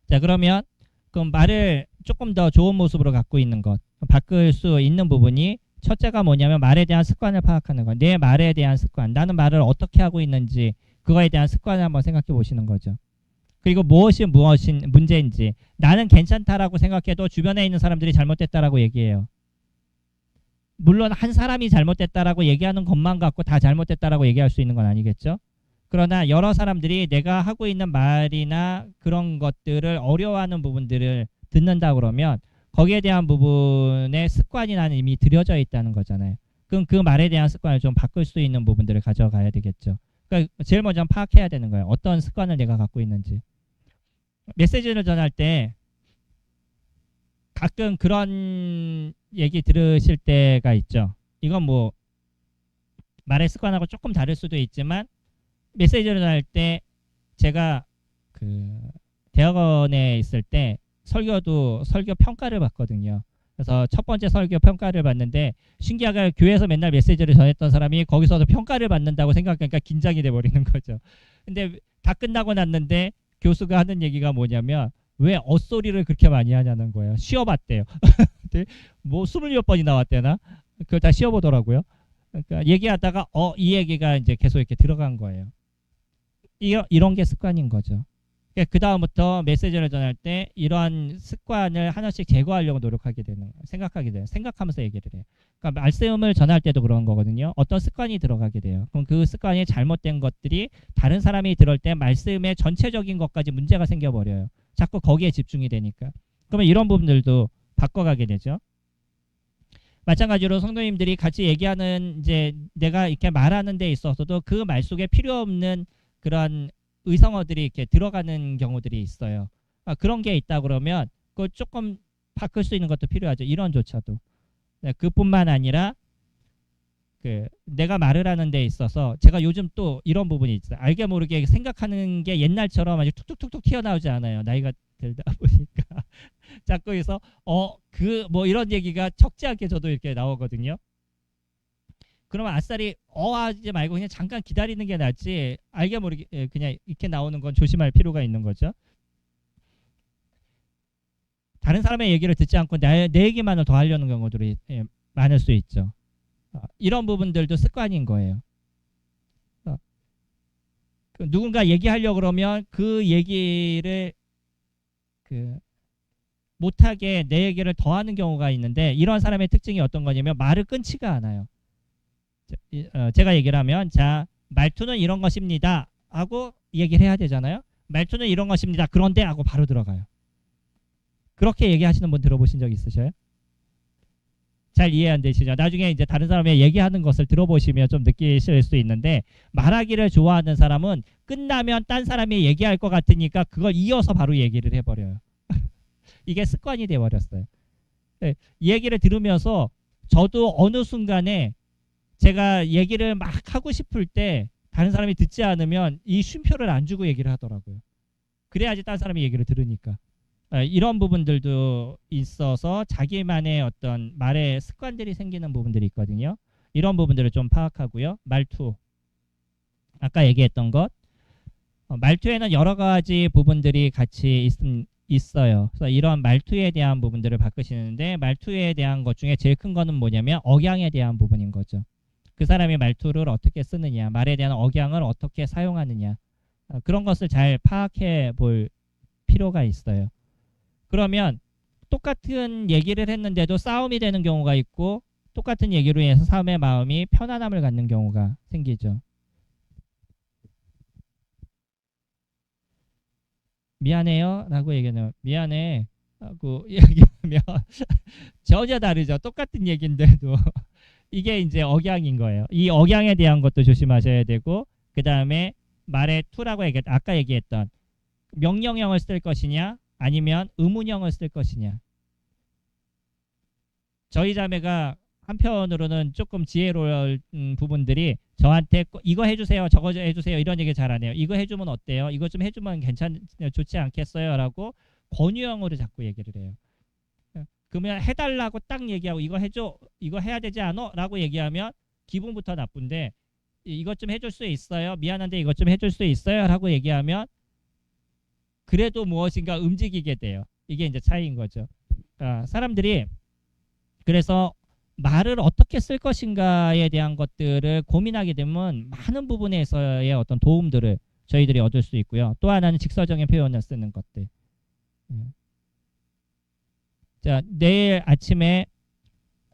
자, 그러면 그럼 말을 조금 더 좋은 모습으로 갖고 있는 것, 바꿀 수 있는 부분이 첫째가 뭐냐면 말에 대한 습관을 파악하는 것. 내 말에 대한 습관, 나는 말을 어떻게 하고 있는지 그거에 대한 습관을 한번 생각해 보시는 거죠. 그리고 무엇이 문제인지, 나는 괜찮다라고 생각해도 주변에 있는 사람들이 잘못됐다라고 얘기해요. 물론 한 사람이 잘못됐다라고 얘기하는 것만 갖고 다 잘못됐다라고 얘기할 수 있는 건 아니겠죠. 그러나 여러 사람들이 내가 하고 있는 말이나 그런 것들을 어려워하는 부분들을 듣는다 그러면 거기에 대한 부분의 습관이 나는 이미 들여져 있다는 거잖아요. 그럼 그 말에 대한 습관을 좀 바꿀 수 있는 부분들을 가져가야 되겠죠. 그러니까 제일 먼저 파악해야 되는 거예요. 어떤 습관을 내가 갖고 있는지. 메시지를 전할 때 가끔 그런 얘기 들으실 때가 있죠. 이건 뭐 말의 습관하고 조금 다를 수도 있지만 메시지를 전할 때 제가 그 대학원에 있을 때 설교 평가를 받거든요. 그래서 첫 번째 설교 평가를 받는데 신기하게 교회에서 맨날 메시지를 전했던 사람이 거기서도 평가를 받는다고 생각하니까 긴장이 돼버리는 거죠. 근데 다 끝나고 났는데 교수가 하는 얘기가 뭐냐면 왜 엇소리를 그렇게 많이 하냐는 거예요. 쉬어봤대요. 뭐 27번이 나왔대나? 그걸 다 쉬어보더라고요. 그러니까 얘기하다가 이 얘기가 이제 계속 이렇게 들어간 거예요. 이런 게 습관인 거죠. 그 다음부터 메시지를 전할 때 이러한 습관을 하나씩 제거하려고 노력하게 되는 거예요. 생각하게 돼요. 생각하면서 얘기를 해요. 그러니까 말씀을 전할 때도 그런 거거든요. 어떤 습관이 들어가게 돼요. 그럼 그 습관이 잘못된 것들이 다른 사람이 들을 때 말씀의 전체적인 것까지 문제가 생겨버려요. 자꾸 거기에 집중이 되니까. 그러면 이런 부분들도 바꿔가게 되죠. 마찬가지로 성도님들이 같이 얘기하는 이제 내가 이렇게 말하는 데 있어서도 그 말 속에 필요 없는 그런 의성어들이 이렇게 들어가는 경우들이 있어요. 그런 게 있다 그러면 그걸 조금 바꿀 수 있는 것도 필요하죠. 이론조차도. 네, 그뿐만 아니라 내가 말을 하는 데 있어서 제가 요즘 또 이런 부분이 있어요. 알게 모르게 생각하는 게 옛날처럼 아주 툭툭툭툭 튀어나오지 않아요. 나이가 들다 보니까 자꾸 해서 뭐 이런 얘기가 적지 않게 저도 이렇게 나오거든요. 그러면 아싸리 하지 말고 그냥 잠깐 기다리는 게 낫지 알게 모르게 그냥 이렇게 나오는 건 조심할 필요가 있는 거죠. 다른 사람의 얘기를 듣지 않고 내 얘기만을 더 하려는 경우들이 많을 수 있죠. 이런 부분들도 습관인 거예요. 누군가 얘기하려고 그러면 그 얘기를 못하게 내 얘기를 더 하는 경우가 있는데 이런 사람의 특징이 어떤 거냐면 말을 끊지가 않아요. 제가 얘기를 하면 자 말투는 이런 것입니다 하고 얘기를 해야 되잖아요. 말투는 이런 것입니다. 그런데 하고 바로 들어가요. 그렇게 얘기하시는 분 들어보신 적 있으셔요? 잘 이해 안 되시죠? 나중에 이제 다른 사람의 얘기하는 것을 들어보시면 좀 느끼실 수 있는데 말하기를 좋아하는 사람은 끝나면 딴 사람이 얘기할 것 같으니까 그걸 이어서 바로 얘기를 해버려요. 이게 습관이 돼버렸어요. 네, 얘기를 들으면서 저도 어느 순간에 제가 얘기를 막 하고 싶을 때 다른 사람이 듣지 않으면 이 쉼표를 안 주고 얘기를 하더라고요. 그래야지 다른 사람이 얘기를 들으니까. 이런 부분들도 있어서 자기만의 어떤 말의 습관들이 생기는 부분들이 있거든요. 이런 부분들을 좀 파악하고요. 말투. 아까 얘기했던 것. 말투에는 여러 가지 부분들이 같이 있어요. 그래서 이런 말투에 대한 부분들을 바꾸시는데 말투에 대한 것 중에 제일 큰 거는 뭐냐면 억양에 대한 부분인 거죠. 그 사람이 말투를 어떻게 쓰느냐, 말에 대한 억양을 어떻게 사용하느냐, 그런 것을 잘 파악해 볼 필요가 있어요. 그러면 똑같은 얘기를 했는데도 싸움이 되는 경우가 있고 똑같은 얘기로 인해서 사람의 마음이 편안함을 갖는 경우가 생기죠. 미안해요 라고 얘기하면 미안해 하고 얘기하면 전혀 다르죠. 똑같은 얘기인데도 이게 이제 억양인 거예요. 이 억양에 대한 것도 조심하셔야 되고 그 다음에 말의 투라고 아까 얘기했던 명령형을 쓸 것이냐 아니면 의문형을 쓸 것이냐. 저희 자매가 한편으로는 조금 지혜로운 부분들이 저한테 이거 해주세요 저거 해주세요 이런 얘기 잘 안 해요. 이거 해주면 어때요? 이거 좀 해주면 좋지 않겠어요? 라고 권유형으로 자꾸 얘기를 해요. 그러면 해달라고 딱 얘기하고 이거 해줘 이거 해야 되지 않아? 라고 얘기하면 기분부터 나쁜데 이것 좀 해줄 수 있어요? 미안한데 이것 좀 해줄 수 있어요? 라고 얘기하면 그래도 무엇인가 움직이게 돼요. 이게 이제 차이인 거죠. 사람들이 그래서 말을 어떻게 쓸 것인가에 대한 것들을 고민하게 되면 많은 부분에서의 어떤 도움들을 저희들이 얻을 수 있고요. 또 하나는 직설적인 표현을 쓰는 것들. 자, 내일 아침에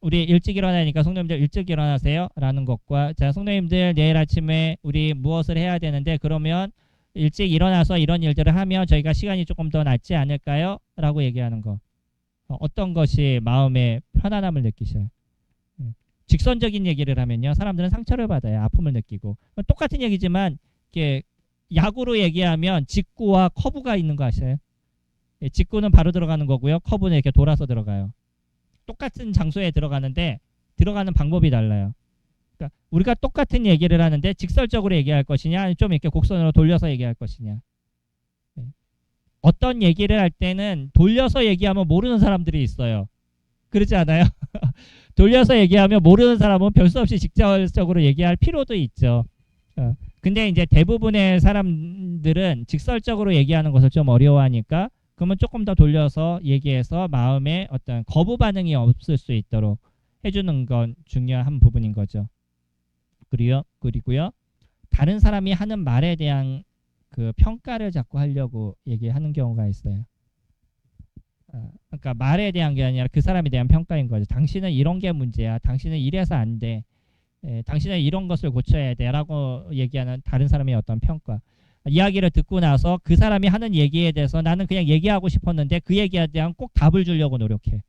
우리 일찍 일어나니까 성도님들 일찍 일어나세요 라는 것과 자 성도님들 내일 아침에 우리 무엇을 해야 되는데 그러면 일찍 일어나서 이런 일들을 하면 저희가 시간이 조금 더 낫지 않을까요? 라고 얘기하는 거. 어떤 것이 마음에 편안함을 느끼셔요. 직선적인 얘기를 하면요 사람들은 상처를 받아요. 아픔을 느끼고. 똑같은 얘기지만 이렇게 야구로 얘기하면 직구와 커브가 있는 거 아시나요? 직구는 바로 들어가는 거고요. 커브는 이렇게 돌아서 들어가요. 똑같은 장소에 들어가는데 들어가는 방법이 달라요. 그러니까 우리가 똑같은 얘기를 하는데 직설적으로 얘기할 것이냐 좀 이렇게 곡선으로 돌려서 얘기할 것이냐. 어떤 얘기를 할 때는 돌려서 얘기하면 모르는 사람들이 있어요. 그렇지 않아요? 돌려서 얘기하면 모르는 사람은 별 수 없이 직설적으로 얘기할 필요도 있죠. 근데 이제 대부분의 사람들은 직설적으로 얘기하는 것을 좀 어려워하니까 그러면 조금 더 돌려서 얘기해서 마음에 어떤 거부 반응이 없을 수 있도록 해주는 건 중요한 부분인 거죠. 그리고요 다른 사람이 하는 말에 대한 그 평가를 자꾸 하려고 얘기하는 경우가 있어요. 그러니까 말에 대한 게 아니라 그 사람에 대한 평가인 거죠. 당신은 이런 게 문제야. 당신은 이래서 안 돼. 당신은 이런 것을 고쳐야 돼 라고 얘기하는 다른 사람의 어떤 평가. 이야기를 듣고 나서 그 사람이 하는 얘기에 대해서 나는 그냥 얘기하고 싶었는데 그 얘기에 대한 꼭 답을 주려고 노력해.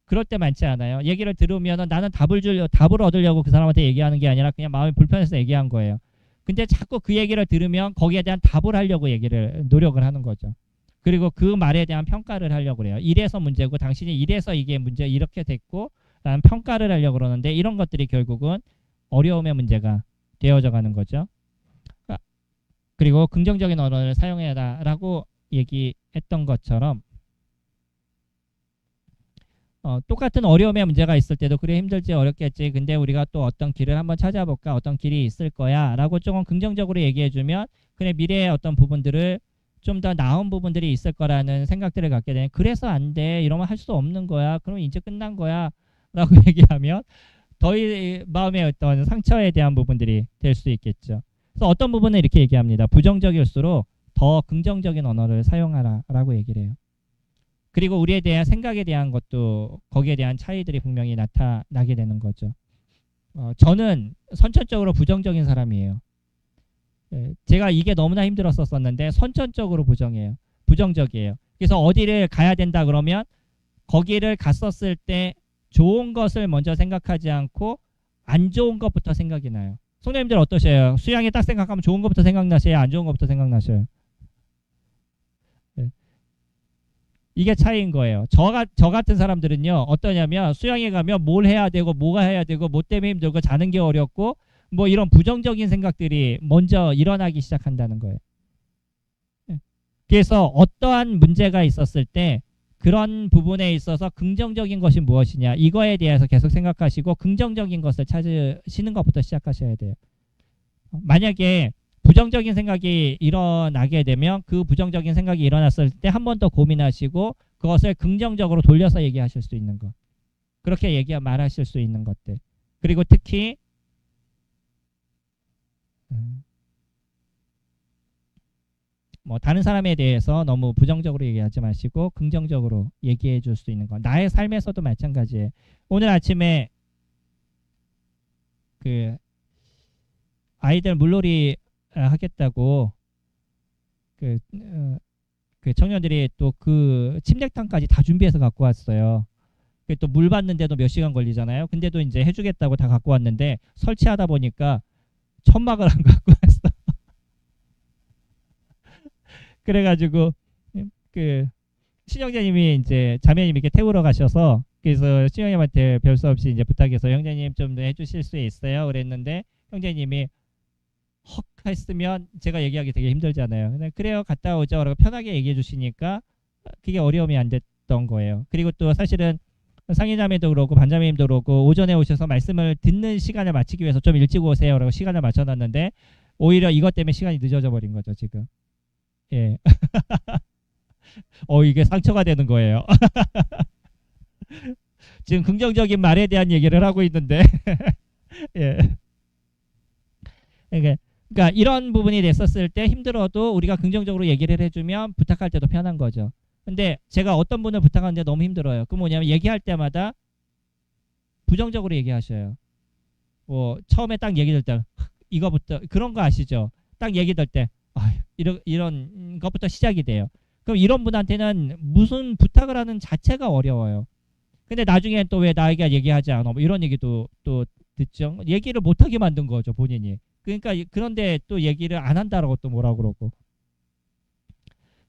그럴 때 많지 않아요? 얘기를 들으면 나는 답을 얻으려고 그 사람한테 얘기하는 게 아니라 그냥 마음이 불편해서 얘기한 거예요. 근데 자꾸 그 얘기를 들으면 거기에 대한 답을 하려고 노력을 하는 거죠. 그리고 그 말에 대한 평가를 하려고 그래요. 이래서 문제고 당신이 이래서 이게 문제 이렇게 됐고 라는 평가를 하려고 그러는데 이런 것들이 결국은 어려움의 문제가 되어져 가는 거죠. 그리고 긍정적인 언어를 사용해라 라고 얘기했던 것처럼 똑같은 어려움의 문제가 있을 때도 그래 힘들지 어렵겠지 근데 우리가 또 어떤 길을 한번 찾아볼까 어떤 길이 있을 거야 라고 조금 긍정적으로 얘기해주면 그래 미래의 어떤 부분들을 좀 더 나은 부분들이 있을 거라는 생각들을 갖게 되는 그래서 안 돼 이러면 할 수 없는 거야 그러면 이제 끝난 거야 라고 얘기하면 더 마음의 어떤 상처에 대한 부분들이 될 수 있겠죠. 그래서 어떤 부분은 이렇게 얘기합니다. 부정적일수록 더 긍정적인 언어를 사용하라 라고 얘기를 해요. 그리고 우리에 대한 생각에 대한 것도 거기에 대한 차이들이 분명히 나타나게 되는 거죠. 저는 선천적으로 부정적인 사람이에요. 제가 이게 너무나 힘들었었는데 선천적으로 부정적이에요. 그래서 어디를 가야 된다 그러면 거기를 갔었을 때 좋은 것을 먼저 생각하지 않고 안 좋은 것부터 생각이 나요. 성도님들 어떠세요? 수양에 딱 생각하면 좋은 것부터 생각나세요? 안 좋은 것부터 생각나셔요? 이게 차이인 거예요. 저 같은 사람들은요 어떠냐면 수양에 가면 뭘 해야 되고 뭐가 해야 되고 뭐 때문에 힘들고 자는 게 어렵고 뭐 이런 부정적인 생각들이 먼저 일어나기 시작한다는 거예요. 그래서 어떠한 문제가 있었을 때 그런 부분에 있어서 긍정적인 것이 무엇이냐 이거에 대해서 계속 생각하시고 긍정적인 것을 찾으시는 것부터 시작하셔야 돼요. 만약에 부정적인 생각이 일어나게 되면 그 부정적인 생각이 일어났을 때 한 번 더 고민하시고 그것을 긍정적으로 돌려서 얘기하실 수 있는 것. 그렇게 말하실 수 있는 것들. 그리고 특히 뭐 다른 사람에 대해서 너무 부정적으로 얘기하지 마시고 긍정적으로 얘기해 줄 수 있는 것. 나의 삶에서도 마찬가지예요. 오늘 아침에 그 아이들 물놀이 하겠다고 그 청년들이 또 그 침대탕까지 다 준비해서 갖고 왔어요. 또 물 받는데도 몇 시간 걸리잖아요. 근데도 이제 해주겠다고 다 갖고 왔는데 설치하다 보니까 천막을 안 갖고 왔어. 그래가지고 그 신영자님이 이제 자매님 이렇게 태우러 가셔서 그래서 신영님한테 별 수 없이 이제 부탁해서 형제님 좀 해주실 수 있어요? 그랬는데 형제님이 헉 했으면 제가 얘기하기 되게 힘들잖아요. 근데 그래요 갔다 오죠. 라고 편하게 얘기해 주시니까 그게 어려움이 안 됐던 거예요. 그리고 또 사실은 상인자매도 그렇고 반자매님도 그렇고 오전에 오셔서 말씀을 듣는 시간을 맞추기 위해서 좀 일찍 오세요. 라고 시간을 맞춰놨는데 오히려 이것 때문에 시간이 늦어져 버린 거죠 지금. 예. 이게 상처가 되는 거예요. 지금 긍정적인 말에 대한 얘기를 하고 있는데 예. 그러니까 이런 부분이 됐었을 때 힘들어도 우리가 긍정적으로 얘기를 해주면 부탁할 때도 편한 거죠. 근데 제가 어떤 분을 부탁하는데 너무 힘들어요. 그 뭐냐면 얘기할 때마다 부정적으로 얘기하셔요. 뭐 처음에 딱 얘기 들 때 이거부터 그런 거 아시죠? 딱 얘기 들 때 이런 것부터 시작이 돼요. 그럼 이런 분한테는 무슨 부탁을 하는 자체가 어려워요. 근데 나중에 또 왜 나에게 얘기하지 않아? 뭐 이런 얘기도 또 듣죠. 얘기를 못하게 만든 거죠 본인이. 그러니까 그런데 또 얘기를 안 한다라고 또 뭐라고 그러고.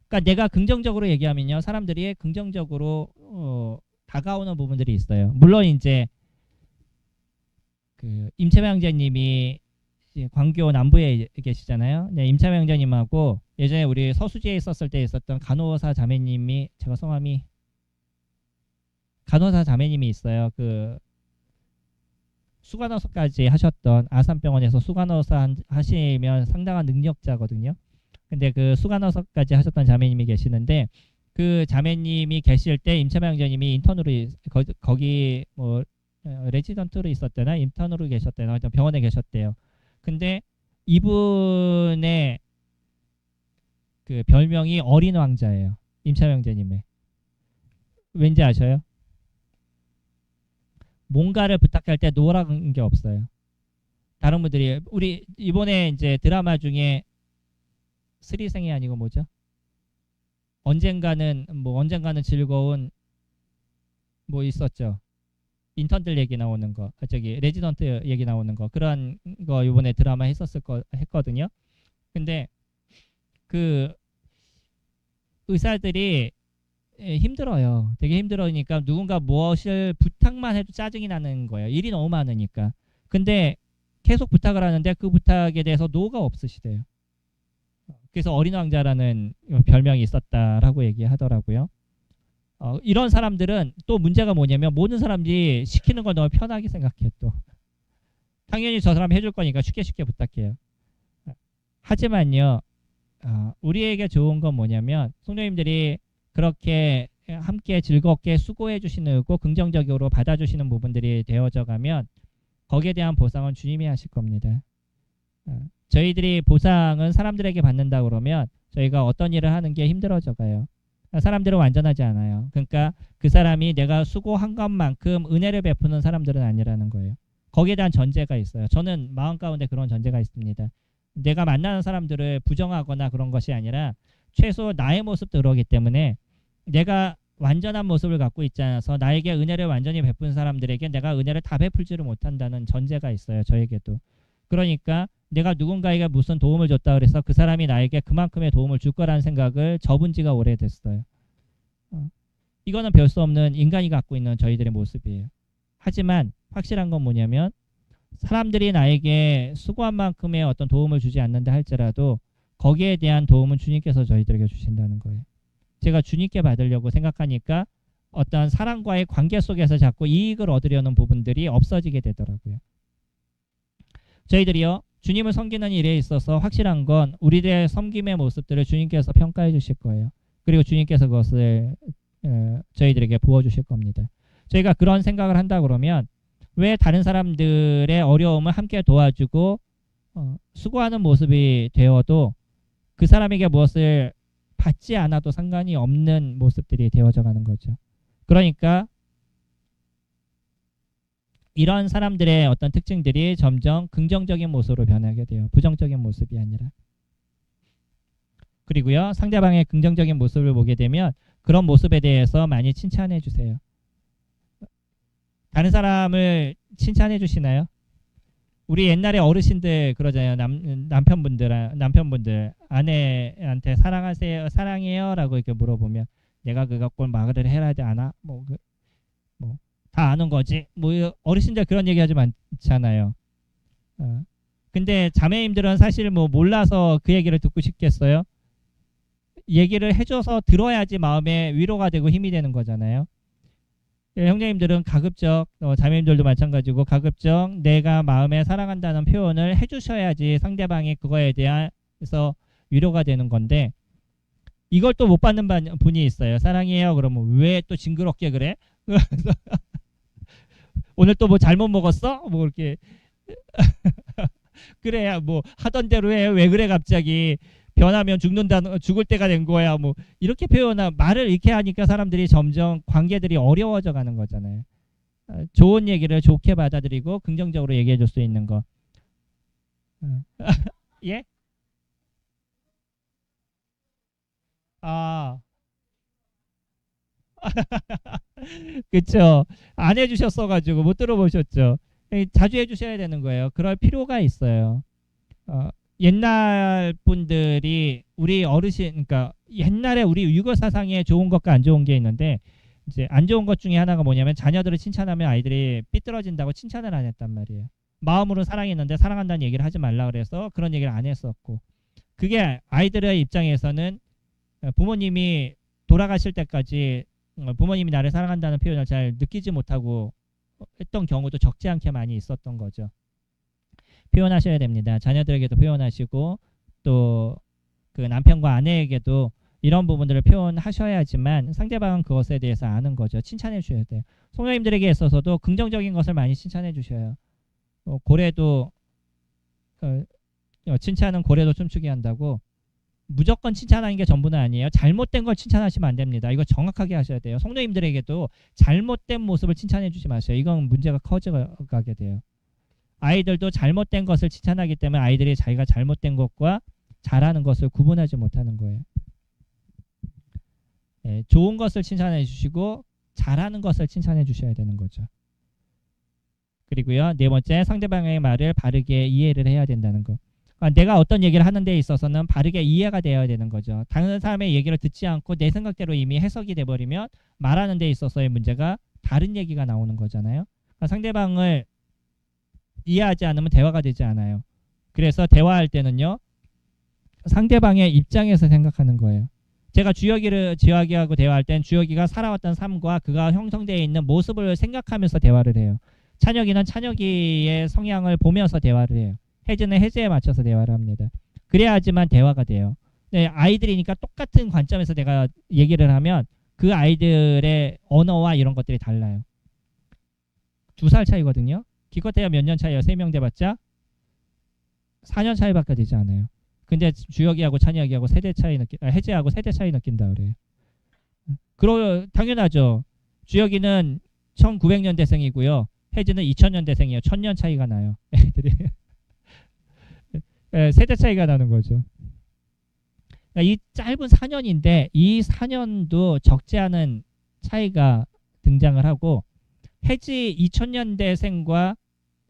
그러니까 내가 긍정적으로 얘기하면요 사람들이 긍정적으로 다가오는 부분들이 있어요. 물론 이제 그 임채배 형제님이 광교 남부에 계시잖아요. 네, 임채배 형제님하고 예전에 우리 서수지에 있었을 때 있었던 간호사 자매님이 제가 성함이 간호사 자매님이 있어요. 그 수간호사까지 하셨던 아산병원에서 수간호사 하시면 상당한 능력자거든요. 근데 그 수간호사까지 하셨던 자매님이 계시는데 그 자매님이 계실 때 임채배 형제님이 인턴으로 거기 뭐 레지던트로 있었대나 인턴으로 계셨대나 병원에 계셨대요. 근데 이분의 그 별명이 어린 왕자예요. 임채배 형제님의. 왠지 아셔요? 뭔가를 부탁할 때 노라는 게 없어요. 다른 분들이 우리 이번에 이제 드라마 중에 스리생이 아니고 뭐죠? 언젠가는 즐거운 뭐 있었죠. 인턴들 얘기 나오는 거, 저기 레지던트 얘기 나오는 거 그런 거 이번에 드라마 했거든요. 근데 그 의사들이 힘들어요. 되게 힘들으니까 누군가 무엇을 부탁만 해도 짜증이 나는 거예요. 일이 너무 많으니까. 근데 계속 부탁을 하는데 그 부탁에 대해서 노가 없으시대요. 그래서 어린 왕자라는 별명이 있었다라고 얘기하더라고요. 이런 사람들은 또 문제가 뭐냐면 모든 사람들이 시키는 걸 너무 편하게 생각해 또. 당연히 저 사람이 해줄 거니까 쉽게 부탁해요. 하지만요. 우리에게 좋은 건 뭐냐면 성도님들이 그렇게 함께 즐겁게 수고해 주시고 긍정적으로 받아주시는 부분들이 되어져 가면 거기에 대한 보상은 주님이 하실 겁니다. 저희들이 보상은 사람들에게 받는다 그러면 저희가 어떤 일을 하는 게 힘들어져 가요. 사람들은 완전하지 않아요. 그러니까 그 사람이 내가 수고한 것만큼 은혜를 베푸는 사람들은 아니라는 거예요. 거기에 대한 전제가 있어요. 저는 마음 가운데 그런 전제가 있습니다. 내가 만나는 사람들을 부정하거나 그런 것이 아니라 최소 나의 모습도 그러기 때문에 내가 완전한 모습을 갖고 있지 않아서 나에게 은혜를 완전히 베푼 사람들에게 내가 은혜를 다 베풀지를 못한다는 전제가 있어요. 저에게도. 그러니까 내가 누군가에게 무슨 도움을 줬다 그래서 그 사람이 나에게 그만큼의 도움을 줄 거라는 생각을 접은 지가 오래됐어요. 이거는 별 수 없는 인간이 갖고 있는 저희들의 모습이에요. 하지만 확실한 건 뭐냐면 사람들이 나에게 수고한 만큼의 어떤 도움을 주지 않는다 할지라도 거기에 대한 도움은 주님께서 저희들에게 주신다는 거예요. 제가 주님께 받으려고 생각하니까 어떤 사랑과의 관계 속에서 자꾸 이익을 얻으려는 부분들이 없어지게 되더라고요. 저희들이요, 주님을 섬기는 일에 있어서 확실한 건 우리들의 섬김의 모습들을 주님께서 평가해 주실 거예요. 그리고 주님께서 그것을 저희들에게 부어주실 겁니다. 저희가 그런 생각을 한다 그러면 왜 다른 사람들의 어려움을 함께 도와주고 수고하는 모습이 되어도 그 사람에게 무엇을 받지 않아도 상관이 없는 모습들이 되어져 가는 거죠. 그러니까 이런 사람들의 어떤 특징들이 점점 긍정적인 모습으로 변하게 돼요. 부정적인 모습이 아니라. 그리고요, 상대방의 긍정적인 모습을 보게 되면 그런 모습에 대해서 많이 칭찬해 주세요. 다른 사람을 칭찬해 주시나요? 우리 옛날에 어르신들 그러잖아요. 남편분들 아내한테 사랑해요 라고 이렇게 물어보면 내가 그거 꼭 말을 해야 하지 않아? 다 아는 거지. 어르신들 그런 얘기하지 않잖아요. 근데 자매님들은 사실 몰라서 그 얘기를 듣고 싶겠어요? 얘기를 해줘서 들어야지 마음에 위로가 되고 힘이 되는 거잖아요. 형제님들은 가급적, 자매님들도 마찬가지고 가급적 내가 마음에 사랑한다는 표현을 해주셔야지 상대방이 그거에 대해서 위로가 되는 건데, 이걸 또 못 받는 분이 있어요. 사랑해요. 그러면 왜 또 징그럽게 그래? 오늘 또 뭐 잘못 먹었어? 이렇게 그래야 하던 대로 해. 왜 그래 갑자기? 변하면 죽을 때가 된 거야. 이렇게 말을 이렇게 하니까 사람들이 점점 관계들이 어려워져 가는 거잖아요. 좋은 얘기를 좋게 받아들이고 긍정적으로 얘기해 줄 수 있는 거. 예? 아. 그쵸. 안 해주셨어가지고 못 들어보셨죠. 자주 해주셔야 되는 거예요. 그럴 필요가 있어요. 옛날 분들이 우리 어르신, 그러니까 옛날에 우리 유교 사상에 좋은 것과 안 좋은 게 있는데, 이제 안 좋은 것 중에 하나가 뭐냐면 자녀들을 칭찬하면 아이들이 삐뚤어진다고 칭찬을 안 했단 말이에요. 마음으로 사랑했는데 사랑한다는 얘기를 하지 말라 그래서 그런 얘기를 안 했었고, 그게 아이들의 입장에서는 부모님이 돌아가실 때까지 부모님이 나를 사랑한다는 표현을 잘 느끼지 못하고 했던 경우도 적지 않게 많이 있었던 거죠. 표현하셔야 됩니다. 자녀들에게도 표현하시고 또 그 남편과 아내에게도 이런 부분들을 표현하셔야지만 상대방은 그것에 대해서 아는 거죠. 칭찬해 주셔야 돼요. 성도님들에게 있어서도 긍정적인 것을 많이 칭찬해 주셔요. 고래도 칭찬은 고래도 춤추게 한다고 무조건 칭찬하는 게 전부는 아니에요. 잘못된 걸 칭찬하시면 안 됩니다. 이거 정확하게 하셔야 돼요. 성도님들에게도 잘못된 모습을 칭찬해 주지 마세요. 이건 문제가 커져가게 돼요. 아이들도 잘못된 것을 칭찬하기 때문에 아이들이 자기가 잘못된 것과 잘하는 것을 구분하지 못하는 거예요. 좋은 것을 칭찬해 주시고 잘하는 것을 칭찬해 주셔야 되는 거죠. 그리고요, 네 번째, 상대방의 말을 바르게 이해를 해야 된다는 거. 내가 어떤 얘기를 하는 데 있어서는 바르게 이해가 되어야 되는 거죠. 다른 사람의 얘기를 듣지 않고 내 생각대로 이미 해석이 돼버리면 말하는 데 있어서의 문제가 다른 얘기가 나오는 거잖아요. 그러니까 상대방을 이해하지 않으면 대화가 되지 않아요. 그래서 대화할 때는요, 상대방의 입장에서 생각하는 거예요. 제가 지혁이하고 대화할 땐 주혁이가 살아왔던 삶과 그가 형성되어 있는 모습을 생각하면서 대화를 해요. 찬혁이는 찬혁이의 성향을 보면서 대화를 해요. 혜지는 혜지에 맞춰서 대화를 합니다. 그래야지만 대화가 돼요. 네, 아이들이니까 똑같은 관점에서 내가 얘기를 하면 그 아이들의 언어와 이런 것들이 달라요. 2살 차이거든요. 기껏해야 몇 년 차이에요. 3명 돼봤자 4년 차이밖에 되지 않아요. 근데 주혁이하고 찬혁이하고 혜지하고 세대 차이 느낀다 그래요. 당연하죠. 주혁이는 1900년대생이고요. 혜지는 2000년대생이에요. 1000년 차이가 나요. 애들이. 세대 차이가 나는 거죠. 이 짧은 4년인데 이 4년도 적지 않은 차이가 등장을 하고, 혜지 2000년대생과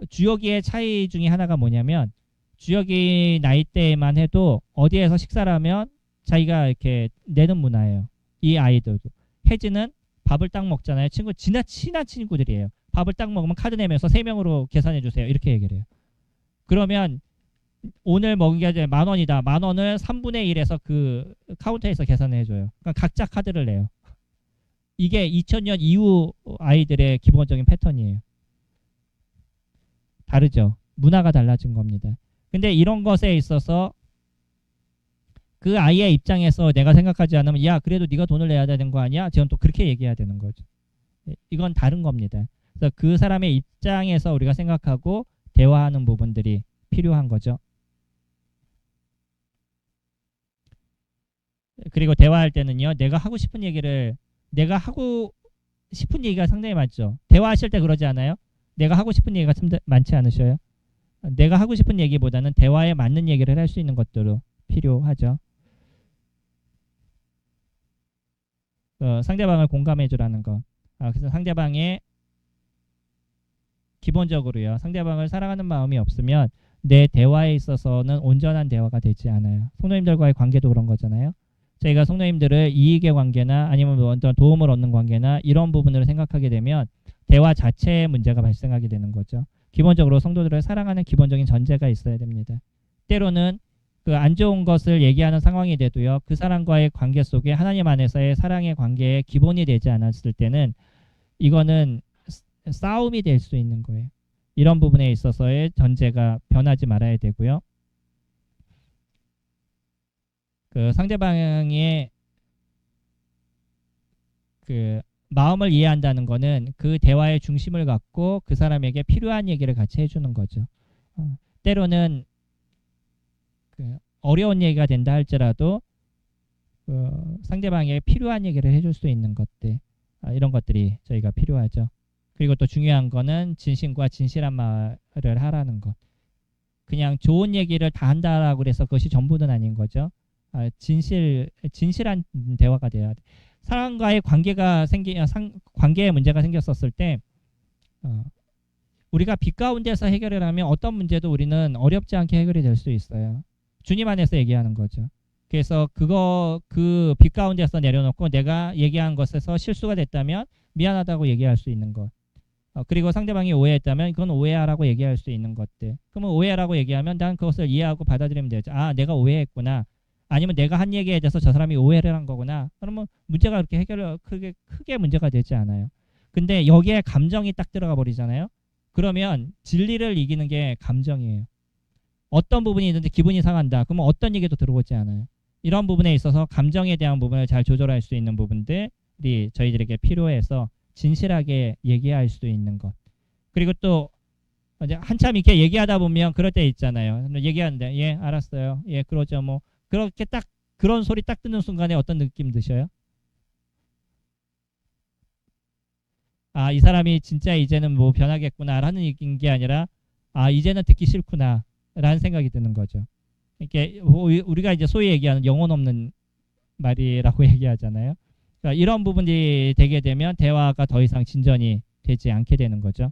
주혁이의 차이 중에 하나가 뭐냐면, 주혁이 나이대만 해도 어디에서 식사를 하면 자기가 이렇게 내는 문화예요. 이 아이들도. 혜지는 밥을 딱 먹잖아요. 친한 친구들이에요. 밥을 딱 먹으면 카드 내면서 3명으로 계산해 주세요. 이렇게 얘기를 해요. 그러면 오늘 먹은 게 10,000원이다. 10,000원을 3분의 1에서 그 카운터에서 계산해 줘요. 그러니까 각자 카드를 내요. 이게 2000년 이후 아이들의 기본적인 패턴이에요. 다르죠. 문화가 달라진 겁니다. 근데 이런 것에 있어서 그 아이의 입장에서 내가 생각하지 않으면 야 그래도 네가 돈을 내야 되는 거 아니야? 지금 또 그렇게 얘기해야 되는 거죠. 이건 다른 겁니다. 그래서 그 사람의 입장에서 우리가 생각하고 대화하는 부분들이 필요한 거죠. 그리고 대화할 때는요. 내가 하고 싶은 얘기가 상당히 많죠. 대화하실 때 그러지 않아요? 내가 하고 싶은 얘기가 참 많지 않으셔요? 내가 하고 싶은 얘기보다는 대화에 맞는 얘기를 할 수 있는 것들도 필요하죠. 상대방을 공감해 주라는 거. 그래서 기본적으로요. 상대방을 사랑하는 마음이 없으면 내 대화에 있어서는 온전한 대화가 되지 않아요. 성도님들과의 관계도 그런 거잖아요. 저희가 성도님들을 이익의 관계나 아니면 어떤 도움을 얻는 관계나 이런 부분으로 생각하게 되면 대화 자체에 문제가 발생하게 되는 거죠. 기본적으로 성도들을 사랑하는 기본적인 전제가 있어야 됩니다. 때로는 그 안 좋은 것을 얘기하는 상황이 돼도요. 그 사람과의 관계 속에 하나님 안에서의 사랑의 관계에 기본이 되지 않았을 때는 이거는 싸움이 될 수 있는 거예요. 이런 부분에 있어서의 전제가 변하지 말아야 되고요. 그 상대방의 그 마음을 이해한다는 거는 그 대화의 중심을 갖고 그 사람에게 필요한 얘기를 같이 해주는 거죠. 때로는 그 어려운 얘기가 된다 할지라도 그 상대방에게 필요한 얘기를 해줄 수 있는 것들 이런 것들이 저희가 필요하죠. 그리고 또 중요한 거는 진심과 진실한 말을 하라는 것. 그냥 좋은 얘기를 다 한다라고 그래서 그것이 전부는 아닌 거죠. 진실한 대화가 돼야 돼. 사람과의 관계에 문제가 생겼었을 때 우리가 빛 가운데서 해결을 하면 어떤 문제도 우리는 어렵지 않게 해결이 될 수 있어요. 주님 안에서 얘기하는 거죠. 그래서 그 빛 가운데서 내려놓고 내가 얘기한 것에서 실수가 됐다면 미안하다고 얘기할 수 있는 것. 그리고 상대방이 오해했다면 그건 오해하라고 얘기할 수 있는 것들. 그러면 오해하라고 얘기하면 난 그것을 이해하고 받아들이면 되죠. 내가 오해했구나. 아니면 내가 한 얘기에 대해서 저 사람이 오해를 한 거구나. 그러면 문제가 그렇게 크게 문제가 되지 않아요. 근데 여기에 감정이 딱 들어가 버리잖아요. 그러면 진리를 이기는 게 감정이에요. 어떤 부분이 있는데 기분이 상한다. 그러면 어떤 얘기도 들어오지 않아요. 이런 부분에 있어서 감정에 대한 부분을 잘 조절할 수 있는 부분들이 저희들에게 필요해서 진실하게 얘기할 수 있는 것. 그리고 또 한참 이렇게 얘기하다 보면 그럴 때 있잖아요. 얘기하는데 예 알았어요. 예 그러죠 뭐. 그렇게 딱 그런 소리 딱 듣는 순간에 어떤 느낌 드셔요? 이 사람이 진짜 이제는 뭐 변하겠구나라는 얘기인 게 아니라 이제는 듣기 싫구나 라는 생각이 드는 거죠. 이렇게 우리가 이제 소위 얘기하는 영혼 없는 말이라고 얘기하잖아요. 그러니까 이런 부분이 되게 되면 대화가 더 이상 진전이 되지 않게 되는 거죠.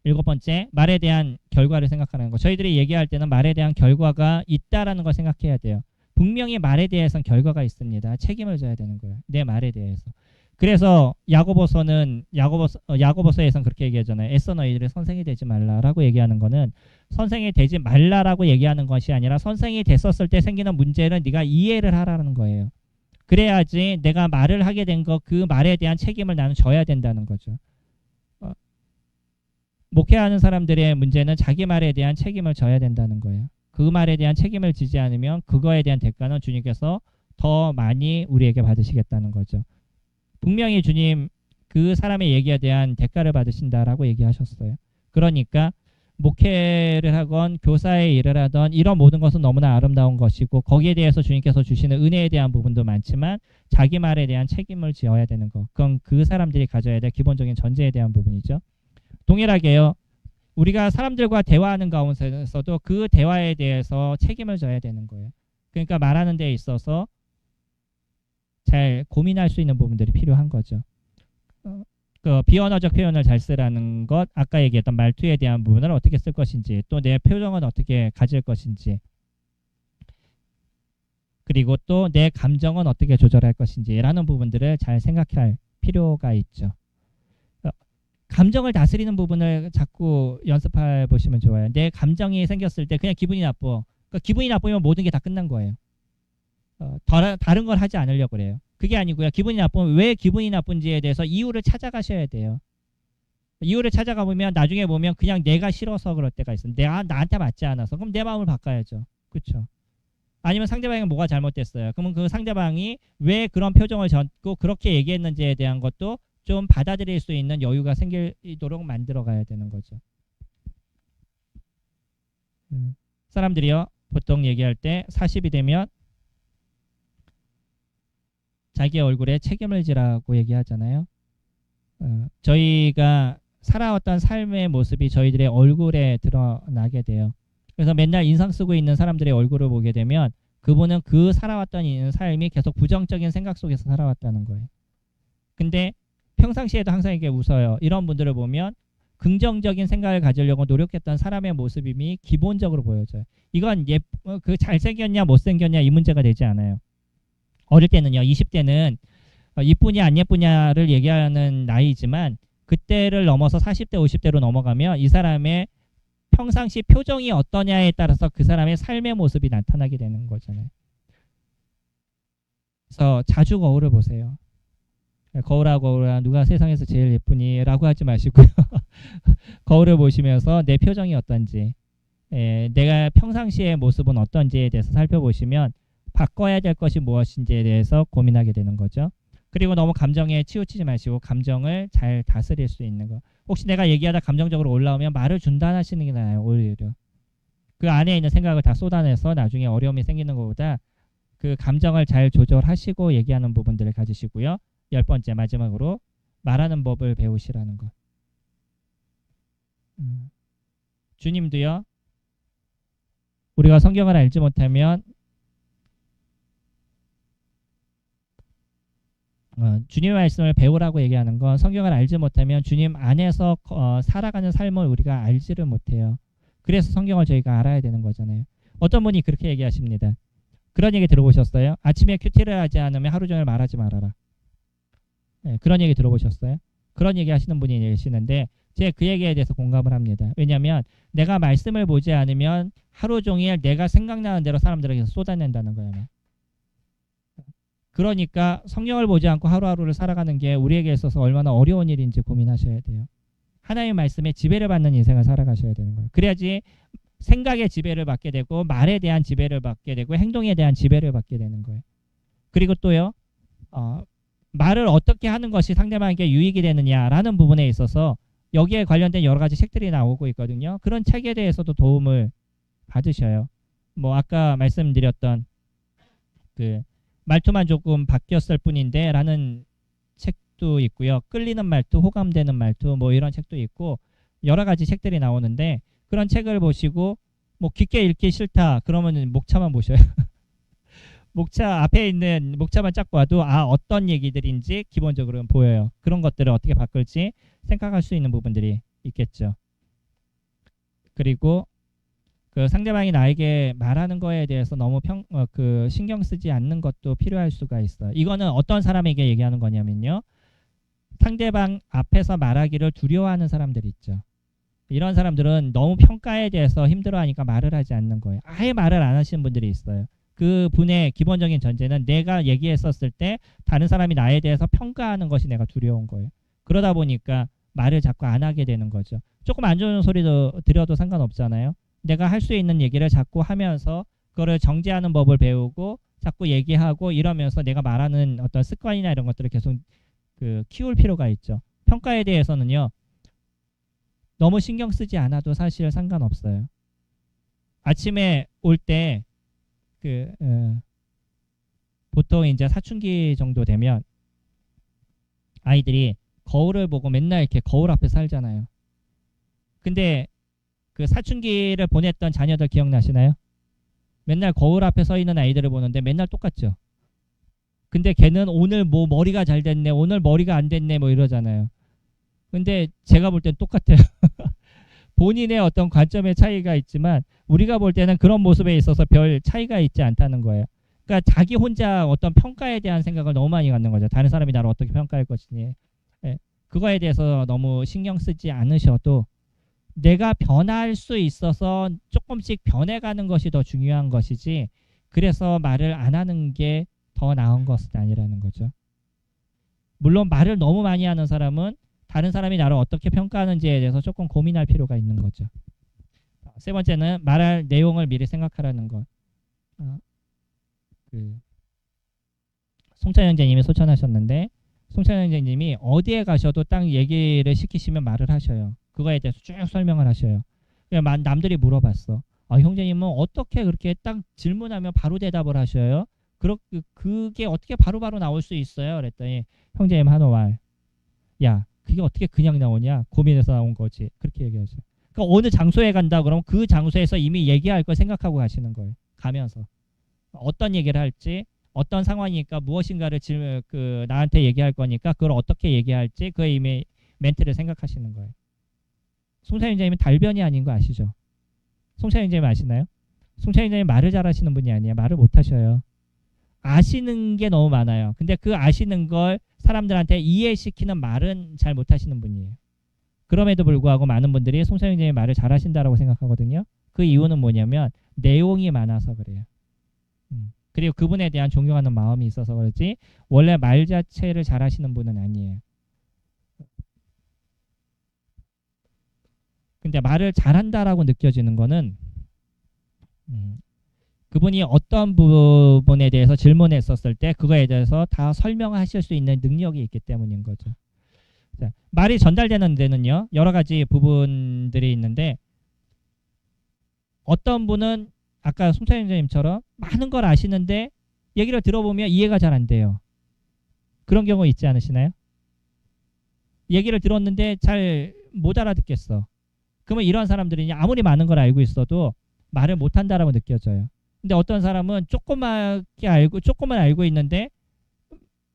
7번째, 말에 대한 결과를 생각하는 거. 저희들이 얘기할 때는 말에 대한 결과가 있다라는 걸 생각해야 돼요. 분명히 말에 대해서는 결과가 있습니다. 책임을 져야 되는 거예요. 내 말에 대해서. 그래서 야고보서에서는 그렇게 얘기하잖아요. 애써 너희들이 선생이 되지 말라라고 얘기하는 거는 선생이 되지 말라라고 얘기하는 것이 아니라 선생이 됐었을 때 생기는 문제를 네가 이해를 하라는 거예요. 그래야지 내가 말을 하게 된 거 그 말에 대한 책임을 나는 져야 된다는 거죠. 목회하는 사람들의 문제는 자기 말에 대한 책임을 져야 된다는 거예요. 그 말에 대한 책임을 지지 않으면 그거에 대한 대가는 주님께서 더 많이 우리에게 받으시겠다는 거죠. 분명히 주님 그 사람의 얘기에 대한 대가를 받으신다라고 얘기하셨어요. 그러니까 목회를 하건 교사의 일을 하던 이런 모든 것은 너무나 아름다운 것이고 거기에 대해서 주님께서 주시는 은혜에 대한 부분도 많지만 자기 말에 대한 책임을 지어야 되는 것. 그건 그 사람들이 가져야 될 기본적인 전제에 대한 부분이죠. 동일하게요. 우리가 사람들과 대화하는 가운데서도 그 대화에 대해서 책임을 져야 되는 거예요. 그러니까 말하는 데 있어서 잘 고민할 수 있는 부분들이 필요한 거죠. 그 비언어적 표현을 잘 쓰라는 것, 아까 얘기했던 말투에 대한 부분을 어떻게 쓸 것인지, 또 내 표정은 어떻게 가질 것인지, 그리고 또 내 감정은 어떻게 조절할 것인지 라는 부분들을 잘 생각할 필요가 있죠. 감정을 다스리는 부분을 자꾸 연습해 보시면 좋아요. 내 감정이 생겼을 때 그냥 기분이 나빠. 그러니까 기분이 나쁘면 모든 게 다 끝난 거예요. 다른 걸 하지 않으려고 그래요. 그게 아니고요. 기분이 나쁘면 왜 기분이 나쁜지에 대해서 이유를 찾아가셔야 돼요. 이유를 찾아가 보면 나중에 보면 그냥 내가 싫어서 그럴 때가 있어요. 내가 나한테 맞지 않아서. 그럼 내 마음을 바꿔야죠. 그렇죠? 아니면 상대방이 뭐가 잘못됐어요. 그러면 그 상대방이 왜 그런 표정을 짓고 그렇게 얘기했는지에 대한 것도 좀 받아들일 수 있는 여유가 생기도록 만들어 가야 되는 거죠. 사람들이요. 보통 얘기할 때 40이 되면 자기 얼굴에 책임을 지라고 얘기하잖아요. 저희가 살아왔던 삶의 모습이 저희들의 얼굴에 드러나게 돼요. 그래서 맨날 인상 쓰고 있는 사람들의 얼굴을 보게 되면 그분은 그 살아왔던 삶이 계속 부정적인 생각 속에서 살아왔다는 거예요. 근데 평상시에도 항상 이게 웃어요. 이런 분들을 보면 긍정적인 생각을 가지려고 노력했던 사람의 모습이 기본적으로 보여져요. 이건 그 잘생겼냐 못생겼냐 이 문제가 되지 않아요. 어릴 때는요. 20대는 이쁘냐 안 예쁘냐를 얘기하는 나이지만 그때를 넘어서 40대 50대로 넘어가면 이 사람의 평상시 표정이 어떠냐에 따라서 그 사람의 삶의 모습이 나타나게 되는 거잖아요. 그래서 자주 거울을 보세요. 거울아 누가 세상에서 제일 예쁘니? 라고 하지 마시고요. 거울을 보시면서 내 표정이 어떤지 내가 평상시의 모습은 어떤지에 대해서 살펴보시면 바꿔야 될 것이 무엇인지에 대해서 고민하게 되는 거죠. 그리고 너무 감정에 치우치지 마시고 감정을 잘 다스릴 수 있는 거. 혹시 내가 얘기하다 감정적으로 올라오면 말을 중단하시는 게 나아요. 오히려. 그 안에 있는 생각을 다 쏟아내서 나중에 어려움이 생기는 것보다 그 감정을 잘 조절하시고 얘기하는 부분들을 가지시고요. 10번째 마지막으로 말하는 법을 배우시라는 것. 주님도요. 우리가 성경을 알지 못하면 주님의 말씀을 배우라고 얘기하는 건 성경을 알지 못하면 주님 안에서 살아가는 삶을 우리가 알지를 못해요. 그래서 성경을 저희가 알아야 되는 거잖아요. 어떤 분이 그렇게 얘기하십니다. 그런 얘기 들어보셨어요? 아침에 큐티를 하지 않으면 하루 종일 말하지 말아라. 네, 그런 얘기 들어보셨어요? 그런 얘기 하시는 분이 계시는데 제가 그 얘기에 대해서 공감을 합니다. 왜냐하면 내가 말씀을 보지 않으면 하루 종일 내가 생각나는 대로 사람들에게 쏟아낸다는 거예요. 그러니까 성경을 보지 않고 하루하루를 살아가는 게 우리에게 있어서 얼마나 어려운 일인지 고민하셔야 돼요. 하나님의 말씀에 지배를 받는 인생을 살아가셔야 되는 거예요. 그래야지 생각의 지배를 받게 되고 말에 대한 지배를 받게 되고 행동에 대한 지배를 받게 되는 거예요. 그리고 또요. 말을 어떻게 하는 것이 상대방에게 유익이 되느냐라는 부분에 있어서 여기에 관련된 여러 가지 책들이 나오고 있거든요. 그런 책에 대해서도 도움을 받으셔요. 뭐 아까 말씀드렸던 그 말투만 조금 바뀌었을 뿐인데 라는 책도 있고요. 끌리는 말투, 호감되는 말투 뭐 이런 책도 있고 여러 가지 책들이 나오는데 그런 책을 보시고 뭐 깊게 읽기 싫다 그러면 목차만 보셔요. 목차 앞에 있는 목차만 쫙 봐도 어떤 얘기들인지 기본적으로는 보여요. 그런 것들을 어떻게 바꿀지 생각할 수 있는 부분들이 있겠죠. 그리고 그 상대방이 나에게 말하는 거에 대해서 너무 신경 쓰지 않는 것도 필요할 수가 있어요. 이거는 어떤 사람에게 얘기하는 거냐면요. 상대방 앞에서 말하기를 두려워하는 사람들이 있죠. 이런 사람들은 너무 평가에 대해서 힘들어하니까 말을 하지 않는 거예요. 아예 말을 안 하시는 분들이 있어요. 그 분의 기본적인 전제는 내가 얘기했었을 때 다른 사람이 나에 대해서 평가하는 것이 내가 두려운 거예요. 그러다 보니까 말을 자꾸 안 하게 되는 거죠. 조금 안 좋은 소리도 들어도 상관없잖아요. 내가 할 수 있는 얘기를 자꾸 하면서 그거를 정지하는 법을 배우고 자꾸 얘기하고 이러면서 내가 말하는 어떤 습관이나 이런 것들을 계속 키울 필요가 있죠. 평가에 대해서는요. 너무 신경 쓰지 않아도 사실 상관없어요. 아침에 올 때 보통 이제 사춘기 정도 되면 아이들이 거울을 보고 맨날 이렇게 거울 앞에 살잖아요. 근데 그 사춘기를 보냈던 자녀들 기억나시나요? 맨날 거울 앞에 서 있는 아이들을 보는데 맨날 똑같죠. 근데 걔는 오늘 뭐 머리가 잘 됐네, 오늘 머리가 안 됐네 뭐 이러잖아요. 근데 제가 볼 땐 똑같아요. 본인의 어떤 관점의 차이가 있지만 우리가 볼 때는 그런 모습에 있어서 별 차이가 있지 않다는 거예요. 그러니까 자기 혼자 어떤 평가에 대한 생각을 너무 많이 갖는 거죠. 다른 사람이 나를 어떻게 평가할 것이니. 예. 그거에 대해서 너무 신경 쓰지 않으셔도 내가 변할 수 있어서 조금씩 변해가는 것이 더 중요한 것이지 그래서 말을 안 하는 게 더 나은 것은 아니라는 거죠. 물론 말을 너무 많이 하는 사람은 다른 사람이 나를 어떻게 평가하는지에 대해서 조금 고민할 필요가 있는 거죠. 세 번째는 말할 내용을 미리 생각하라는 것. 송찬 형제님이 소천하셨는데 송찬 형제님이 어디에 가셔도 딱 얘기를 시키시면 말을 하셔요. 그거에 대해서 쭉 설명을 하셔요. 남들이 물어봤어. 형제님은 어떻게 그렇게 딱 질문하면 바로 대답을 하셔요? 그게 어떻게 바로바로 나올 수 있어요? 그랬더니 형제님 한호 말. 야, 그게 어떻게 그냥 나오냐? 고민해서 나온 거지. 그렇게 얘기하죠. 그러니까 어느 장소에 간다 그러면 그 장소에서 이미 얘기할 걸 생각하고 가시는 거예요. 가면서. 어떤 얘기를 할지, 어떤 상황이니까 무엇인가를 나한테 얘기할 거니까 그걸 어떻게 얘기할지 그에 이미 멘트를 생각하시는 거예요. 송찬 형제님은 달변이 아닌 거 아시죠? 송찬 형제님 아시나요? 송찬 형제님 말을 잘하시는 분이 아니에요. 말을 못 하셔요. 아시는 게 너무 많아요. 근데 그 아시는 걸 사람들한테 이해시키는 말은 잘 못하시는 분이에요. 그럼에도 불구하고 많은 분들이 송찬 형제님 말을 잘하신다라고 생각하거든요. 그 이유는 뭐냐면 내용이 많아서 그래요. 그리고 그분에 대한 존경하는 마음이 있어서 그렇지 원래 말 자체를 잘하시는 분은 아니에요. 근데 말을 잘한다라고 느껴지는 거는 그분이 어떤 부분에 대해서 질문했었을 때 그거에 대해서 다 설명하실 수 있는 능력이 있기 때문인 거죠. 자, 말이 전달되는 데는요 여러 가지 부분들이 있는데 어떤 분은 아까 송찬 형제님처럼 많은 걸 아시는데 얘기를 들어보면 이해가 잘 안 돼요. 그런 경우 있지 않으시나요? 얘기를 들었는데 잘 못 알아듣겠어. 그러면 이런 사람들이 아무리 많은 걸 알고 있어도 말을 못한다라고 느껴져요. 근데 어떤 사람은 조금만 알고 있는데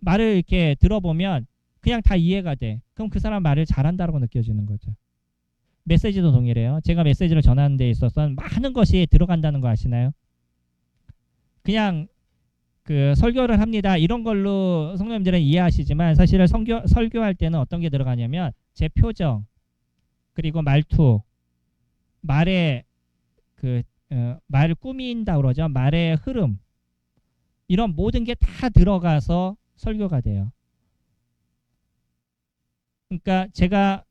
말을 이렇게 들어보면 그냥 다 이해가 돼. 그럼 그 사람 말을 잘한다라고 느껴지는 거죠. 메시지도 동일해요. 제가 메시지를 전하는 데 있어서 많은 것이 들어간다는 거 아시나요? 그냥 설교를 합니다. 이런 걸로 성도님들은 이해하시지만 사실은 설교할 때는 어떤 게 들어가냐면 제 표정 그리고 말투 말의 말을 꾸민다 그러죠. 말의 흐름 이런 모든 게 다 들어가서 설교가 돼요. 그러니까 제가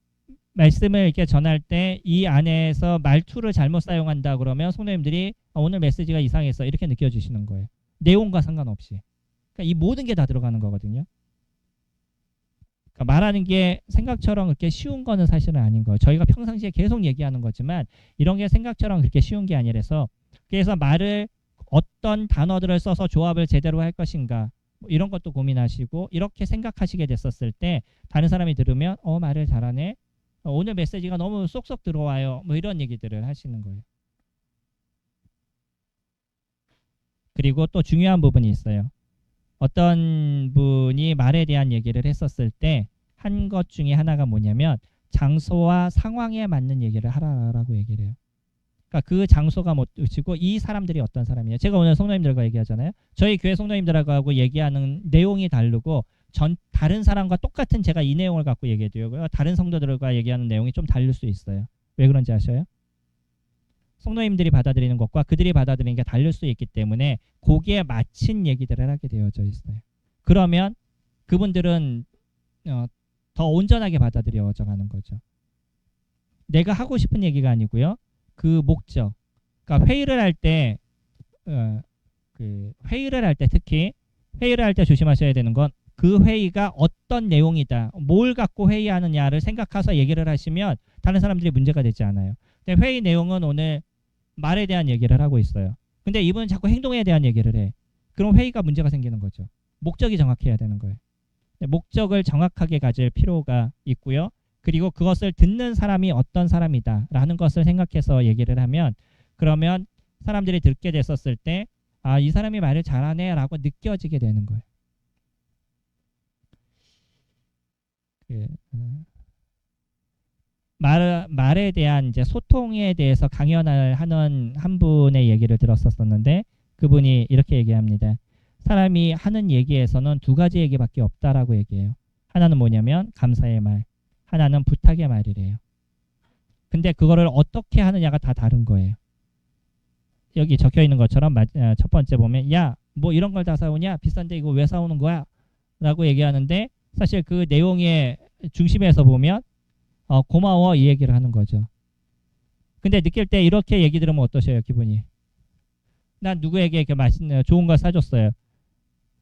말씀을 이렇게 전할 때 이 안에서 말투를 잘못 사용한다 그러면 성도님들이 오늘 메시지가 이상했어 이렇게 느껴지시는 거예요. 내용과 상관없이. 그러니까 이 모든 게 다 들어가는 거거든요. 그러니까 말하는 게 생각처럼 그렇게 쉬운 거는 사실은 아닌 거예요. 저희가 평상시에 계속 얘기하는 거지만 이런 게 생각처럼 그렇게 쉬운 게 아니라서 그래서 말을 어떤 단어들을 써서 조합을 제대로 할 것인가 뭐 이런 것도 고민하시고 이렇게 생각하시게 됐었을 때 다른 사람이 들으면 말을 잘하네. 오늘 메시지가 너무 쏙쏙 들어와요. 뭐 이런 얘기들을 하시는 거예요. 그리고 또 중요한 부분이 있어요. 어떤 분이 말에 대한 얘기를 했었을 때 한 것 중에 하나가 뭐냐면 장소와 상황에 맞는 얘기를 하라라고 얘기를 해요. 그러니까 그 장소가 뭐지고 이 사람들이 어떤 사람이에요. 제가 오늘 성도님들과 얘기하잖아요. 저희 교회 성도님들하고 얘기하는 내용이 다르고 다른 사람과 똑같은 제가 이 내용을 갖고 얘기해도요. 다른 성도들과 얘기하는 내용이 좀 다를 수 있어요. 왜 그런지 아셔요? 성도님들이 받아들이는 것과 그들이 받아들이는 게 다를 수 있기 때문에 거기에 맞춘 얘기들을 하게 되어져 있어요. 그러면 그분들은 더 온전하게 받아들여져 가는 거죠. 내가 하고 싶은 얘기가 아니고요. 그 목적. 그러니까 회의를 할 때 특히 회의를 할 때 조심하셔야 되는 건 그 회의가 어떤 내용이다. 뭘 갖고 회의하느냐를 생각해서 얘기를 하시면 다른 사람들이 문제가 되지 않아요. 근데 회의 내용은 오늘 말에 대한 얘기를 하고 있어요. 근데 이분은 자꾸 행동에 대한 얘기를 해. 그럼 회의가 문제가 생기는 거죠. 목적이 정확해야 되는 거예요. 목적을 정확하게 가질 필요가 있고요. 그리고 그것을 듣는 사람이 어떤 사람이다 라는 것을 생각해서 얘기를 하면 그러면 사람들이 듣게 됐었을 때 이 사람이 말을 잘하네 라고 느껴지게 되는 거예요. 말에 대한 이제 소통에 대해서 강연을 하는 한 분의 얘기를 들었었는데 그분이 이렇게 얘기합니다. 사람이 하는 얘기에서는 두 가지 얘기밖에 없다라고 얘기해요. 하나는 뭐냐면 감사의 말, 하나는 부탁의 말이래요. 근데 그거를 어떻게 하느냐가 다 다른 거예요. 여기 적혀 있는 것처럼 첫 번째 보면 야, 뭐 이런 걸 다 사오냐? 비싼데 이거 왜 사오는 거야? 라고 얘기하는데 사실 그 내용의 중심에서 보면 고마워 이 얘기를 하는 거죠. 근데 느낄 때 이렇게 얘기 들으면 어떠셔요? 기분이? 난 누구에게 이렇게 맛있는 좋은 걸 사줬어요.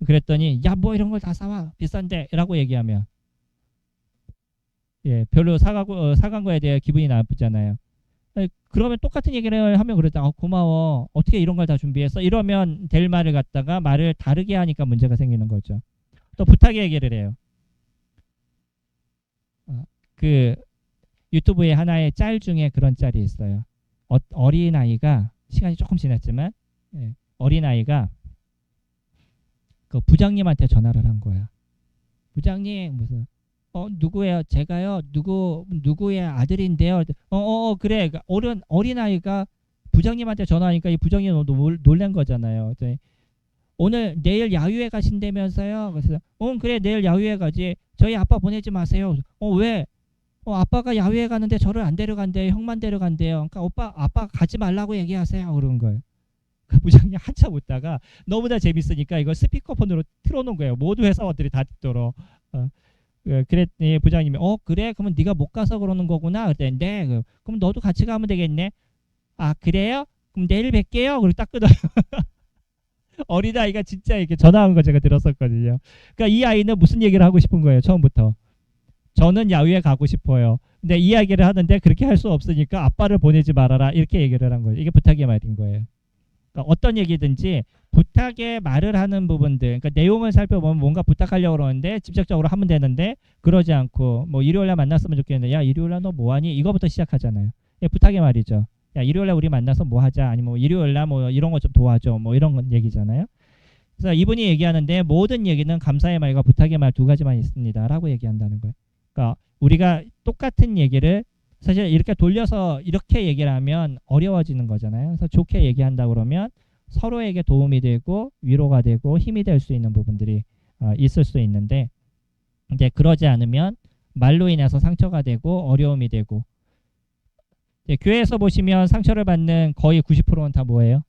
그랬더니 야, 뭐 이런 걸 다 사와 비싼데 라고 얘기하면 예, 별로 사간 거에 대해 기분이 나쁘잖아요. 그러면 똑같은 얘기를 하면 그러다 고마워 어떻게 이런 걸 다 준비했어 이러면 될 말을 갖다가 말을 다르게 하니까 문제가 생기는 거죠. 또 부탁의 얘기를 해요. 그 유튜브에 하나의 짤 중에 그런 짤이 있어요. 어린아이가 시간이 조금 지났지만 예, 어린아이가 그 부장님한테 전화를 한 거야. 부장님 무슨 누구예요? 제가요 누구의 아들인데요. 그래. 어린아이가 부장님한테 전화하니까 이 부장님이 너무 놀란 거잖아요. 오늘 내일 야유회 가신다면서요. 그래서 그래 내일 야유회 가지. 저희 아빠 보내지 마세요. 왜? 아빠가 야유회 가는데 저를 안 데려간대요. 형만 데려간대요. 그러니까 아빠 가지 말라고 얘기하세요. 그런 거예요. 그 부장님 한참 웃다가 너무나 재밌으니까 이걸 스피커폰으로 틀어놓은 거예요. 모두 회사원들이 다 듣도록. 그랬더니 부장님이 그래? 그러면 네가 못 가서 그러는 거구나. 그랬더니 네. 그럼 너도 같이 가면 되겠네. 아 그래요? 그럼 내일 뵐게요. 그리고 딱 끊어요. 어린아이가 진짜 이렇게 전화한 거 제가 들었었거든요. 그러니까 이 아이는 무슨 얘기를 하고 싶은 거예요. 처음부터. 저는 야유회 가고 싶어요. 근데 이야기를 하는데 그렇게 할 수 없으니까 아빠를 보내지 말아라. 이렇게 얘기를 한 거예요. 이게 부탁의 말인 거예요. 그러니까 어떤 얘기든지 부탁의 말을 하는 부분들, 그러니까 내용을 살펴보면 뭔가 부탁하려고 그러는데 직접적으로 하면 되는데 그러지 않고 뭐 일요일날 만났으면 좋겠는데 야 일요일날 너 뭐하니? 이거부터 시작하잖아요. 이게 부탁의 말이죠. 야 일요일날 우리 만나서 뭐 하자. 아니면 뭐 일요일날 뭐 이런 거 좀 도와줘. 뭐 이런 건 얘기잖아요. 그래서 이분이 얘기하는데 모든 얘기는 감사의 말과 부탁의 말 두 가지만 있습니다. 라고 얘기한다는 거예요. 그러니까 우리가 똑같은 얘기를 사실 이렇게 돌려서 이렇게 얘기를 하면 어려워지는 거잖아요. 그래서 좋게 얘기한다 그러면 서로에게 도움이 되고 위로가 되고 힘이 될 수 있는 부분들이 있을 수 있는데 이제 그러지 않으면 말로 인해서 상처가 되고 어려움이 되고 교회에서 보시면 상처를 받는 거의 90%는 다 뭐예요?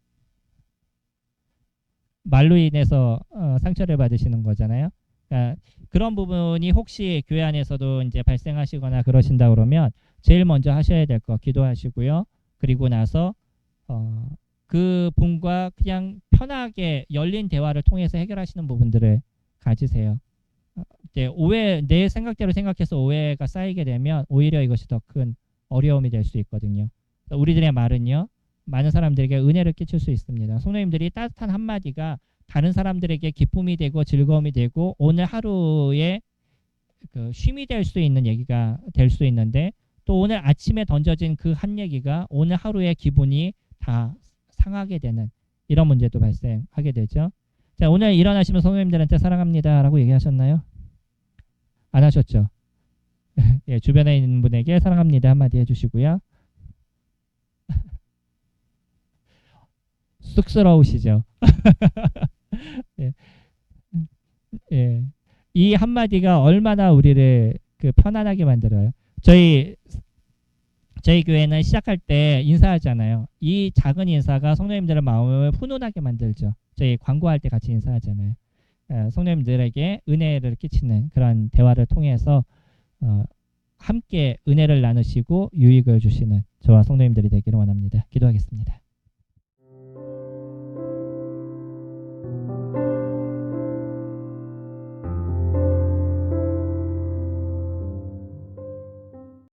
말로 인해서 상처를 받으시는 거잖아요. 그러니까 그런 부분이 혹시 교회 안에서도 이제 발생하시거나 그러신다 그러면 제일 먼저 하셔야 될 거 기도하시고요. 그리고 나서 그 분과 그냥 편하게 열린 대화를 통해서 해결하시는 부분들을 가지세요. 이제 내 생각대로 생각해서 오해가 쌓이게 되면 오히려 이것이 더 큰 어려움이 될 수 있거든요. 우리들의 말은요. 많은 사람들에게 은혜를 끼칠 수 있습니다. 성도님들이 따뜻한 한마디가 다른 사람들에게 기쁨이 되고 즐거움이 되고 오늘 하루에 그 쉼이 될 수 있는 얘기가 될 수 있는데 또 오늘 아침에 던져진 그 한 얘기가 오늘 하루의 기분이 다 상하게 되는 이런 문제도 발생하게 되죠. 자, 오늘 일어나시면 성도님들한테 사랑합니다 라고 얘기하셨나요? 안 하셨죠? 예, 주변에 있는 분에게 사랑합니다 한마디 해주시고요. 쑥스러우시죠? 예. 예. 이 한마디가 얼마나 우리를 그 편안하게 만들어요. 저희 교회는 시작할 때 인사하잖아요. 이 작은 인사가 성도님들의 마음을 훈훈하게 만들죠. 저희 광고할 때 같이 인사하잖아요. 성도님들에게 은혜를 끼치는 그런 대화를 통해서 함께 은혜를 나누시고 유익을 주시는 저와 성도님들이 되기를 원합니다. 기도하겠습니다.